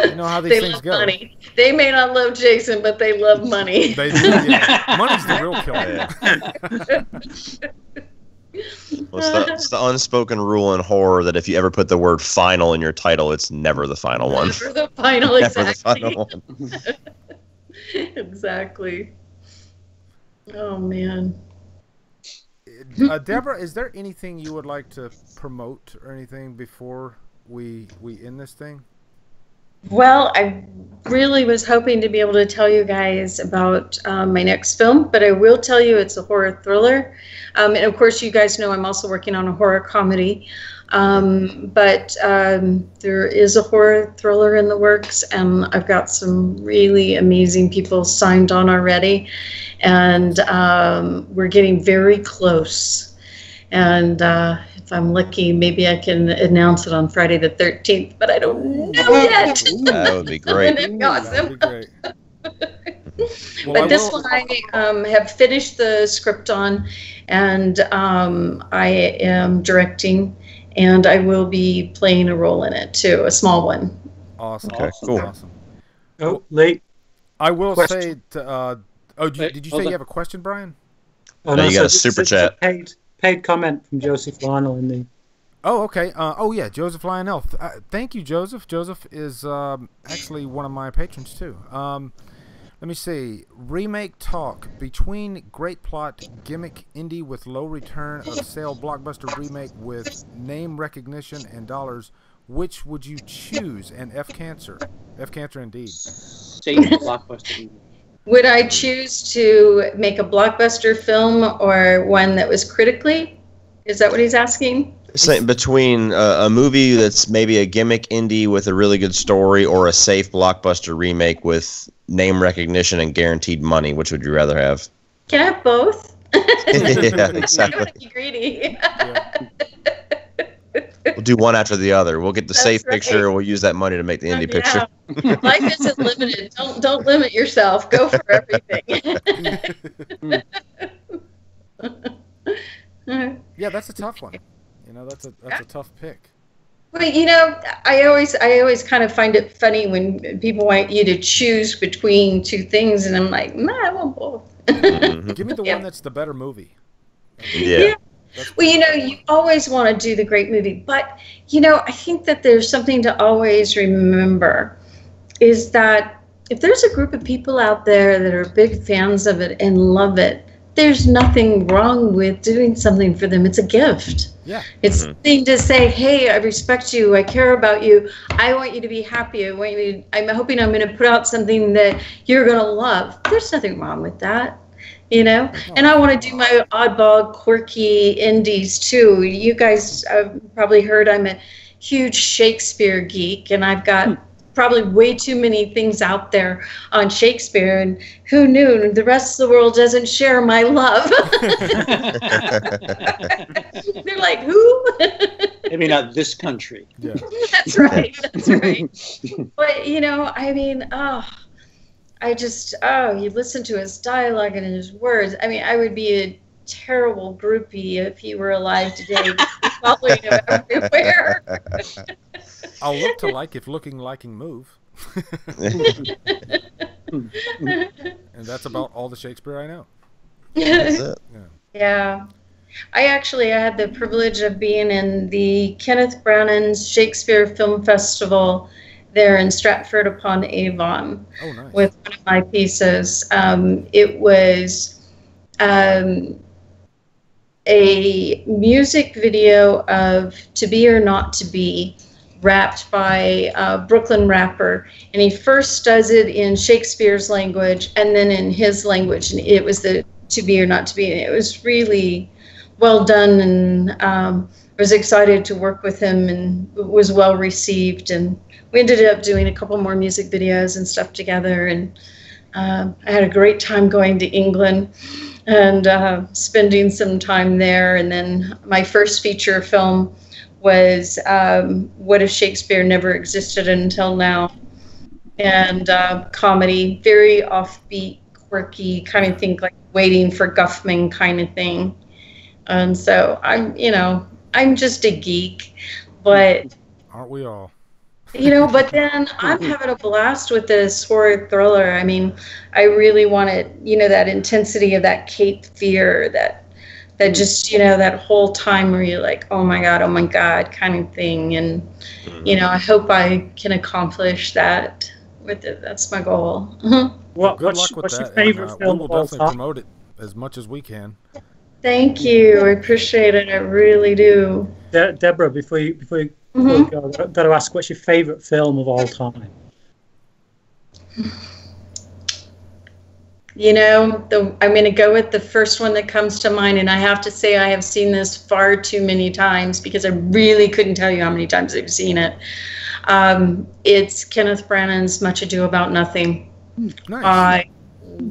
you know how these things go. Money. They may not love Jason, but they love money. They do. Yeah. Money's the real killer. Well, it's the unspoken rule in horror that if you ever put the word final in your title, it's never the final one. Never the final, Never the exactly. final one. Exactly. Oh, man. Deborah, is there anything you would like to promote or anything before we end this thing? Well, I really was hoping to be able to tell you guys about my next film, but I will tell you it's a horror thriller. And of course, you guys know I'm also working on a horror comedy. But there is a horror thriller in the works, and I've got some really amazing people signed on already. And we're getting very close. And if I'm lucky, maybe I can announce it on Friday the 13th, but I don't know yet. That would be great. That'd be awesome. That'd be great. Well, But this one I have finished the script on, and I am directing, and I will be playing a role in it too, a small one. Awesome. Okay, cool. Awesome. Oh, late. I will Question. say, did you say you have a question, Brian? Oh, No, you got a so super it's a chat. paid comment from Joseph Lionel in the. Oh, okay. Yeah, Joseph Lionel. Thank you, Joseph. Joseph is actually one of my patrons too. Let me see. Remake talk between great plot, gimmick, indie with low return of sale, blockbuster remake with name recognition and dollars. Which would you choose? And F Cancer. F Cancer indeed. Satan blockbuster. Would I choose to make a blockbuster film or one that was critically? Is that what he's asking? Between a movie that's maybe a gimmick indie with a really good story or a safe blockbuster remake with name recognition and guaranteed money, which would you rather have? Can I have both? Yeah, I exactly. don't be greedy. Yeah. We'll do one after the other. We'll get the That's safe right. picture, and we'll use that money to make the indie picture. Yeah. Life isn't limited. Don't limit yourself. Go for everything. Yeah, that's a tough one. You know, that's a tough pick. Well, you know, I always kind of find it funny when people want you to choose between two things, and I'm like, nah, I want both. Mhm. Give me the Yeah. one that's the better movie. Yeah. Well, you know, you always want to do the great movie, but, you know, I think that there's something to always remember is that if there's a group of people out there that are big fans of it and love it, there's nothing wrong with doing something for them. It's a gift. Yeah. It's something to say, hey, I respect you. I care about you. I want you to be happy. I'm hoping I'm going to put out something that you're going to love. There's nothing wrong with that. You know, and I want to do my oddball, quirky indies too. You guys have probably heard I'm a huge Shakespeare geek, and I've got probably way too many things out there on Shakespeare. And who knew the rest of the world doesn't share my love? They're like, who? Maybe not this country. Yeah. That's right. That's right. But you know, I mean, you listen to his dialogue and his words. I mean, I would be a terrible groupie if he were alive today, following him everywhere. I'll look to like if looking liking move. And that's about all the Shakespeare I know. That's it. Yeah. I had the privilege of being in the Kenneth Branagh's Shakespeare Film Festival there in Stratford-upon-Avon. Oh, nice. With one of my pieces. It was a music video of To Be or Not to Be, rapped by a Brooklyn rapper. And he first does it in Shakespeare's language and then in his language. And it was the To Be or Not to Be. And it was really well done. And I was excited to work with him, and it was well received. And we ended up doing a couple more music videos and stuff together, and I had a great time going to England and spending some time there. And then my first feature film was What If Shakespeare Never Existed Until Now, and comedy, very offbeat, quirky, kind of think like Waiting for Guffman kind of thing. And so I'm just a geek, but aren't we all? you know, but then I'm having a blast with this horror thriller. I mean, I really wanted, that intensity of that Cape Fear, that that just, you know, that whole time where you're like, oh my God kind of thing. And, you know, I hope I can accomplish that with it. That's my goal. Good luck with what's that. your favorite film we of will all definitely time? promote it as much as we can. Thank you. I appreciate it. I really do. Deborah, before you go, I've got to ask, what's your favorite film of all time? You know, I'm going to go with the first one that comes to mind, and I have to say I have seen this far too many times because I really couldn't tell you how many times I've seen it. It's Kenneth Branagh's Much Ado About Nothing. Nice. I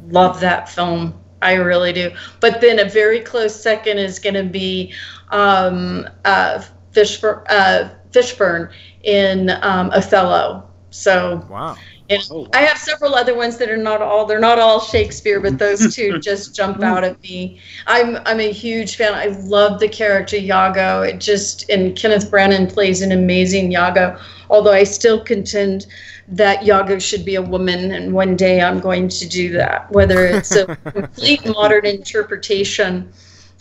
love that film. I really do. But then a very close second is going to be Fishburne in Othello. So Wow. I have several other ones that are not all Shakespeare, but those two just jump out at me. I'm a huge fan. I love the character Iago. And Kenneth Branagh plays an amazing Iago. Although I still contend that Iago should be a woman, and one day I'm going to do that. Whether it's a complete modern interpretation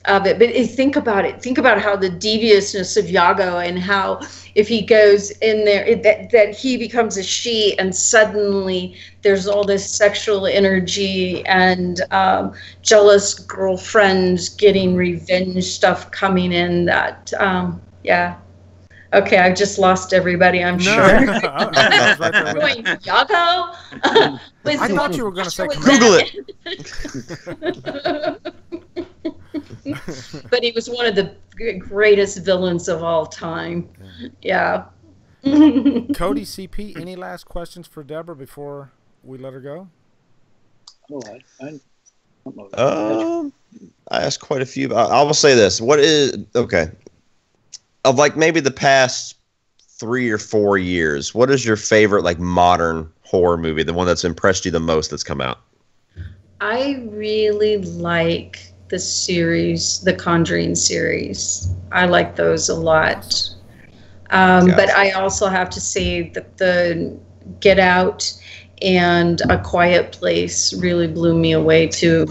of it, but think about it. Think about how the deviousness of Iago, and how if he goes in there, that he becomes a she, and suddenly there's all this sexual energy and jealous girlfriends getting revenge stuff coming in. That yeah. Okay, I've just lost everybody, I'm sure. I was right there with you. Going, Iago? I thought you were going to say Google it. But he was one of the greatest villains of all time. Yeah. Cody CP, any last questions for Deborah before we let her go? Oh, I don't know. I asked quite a few. I will say this. What is okay? Of like maybe the past 3 or 4 years, what is your favorite like modern horror movie? The one that's impressed you the most that's come out? I really like the series, the Conjuring series. I like those a lot. But I also have to say that the Get Out and A Quiet Place really blew me away too.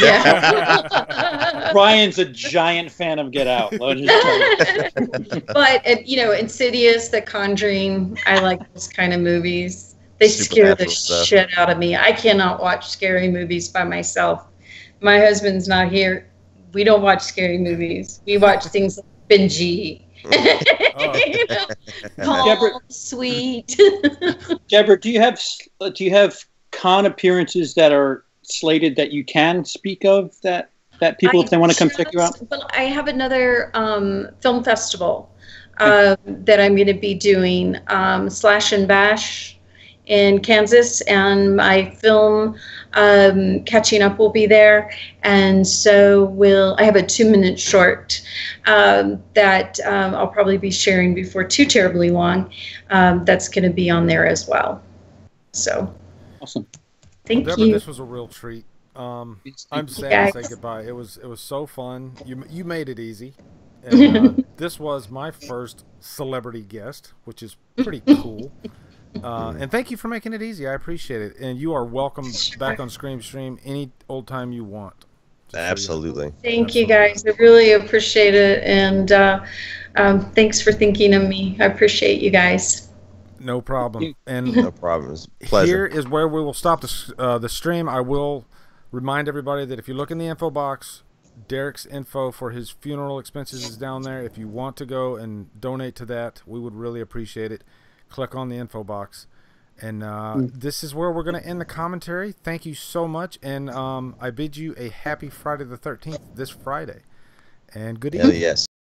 Yeah. Brian's a giant fan of Get Out. But you know, Insidious, The Conjuring, I like those kind of movies. They scare the shit out of me. I cannot watch scary movies by myself. My husband's not here. We don't watch scary movies. We watch things like Benji. You know, calm, sweet. Deborah, do you have con appearances that are slated that you can speak of that people, if they want to come check you out? Well, I have another film festival that I'm going to be doing, Slash and Bash in Kansas, and my film Catching Up will be there, and so I have a 2-minute short that I'll probably be sharing before too terribly long. That's going to be on there as well. So awesome. Thank Deborah, you. this was a real treat. I'm sad to say goodbye. It was so fun. You made it easy. And, this was my first celebrity guest, which is pretty cool. And thank you for making it easy. I appreciate it. And you are welcome back on Scream Stream any old time you want. Absolutely. Thank you, guys. I really appreciate it. And thanks for thinking of me. I appreciate you guys. No problem. And no problem. It's a pleasure. Here is where we will stop the stream. I will remind everybody that if you look in the info box, Derek's info for his funeral expenses is down there. If you want to go and donate to that, we would really appreciate it. Click on the info box. And this is where we're going to end the commentary. Thank you so much. And I bid you a happy Friday the 13th this Friday. And good evening. Yes.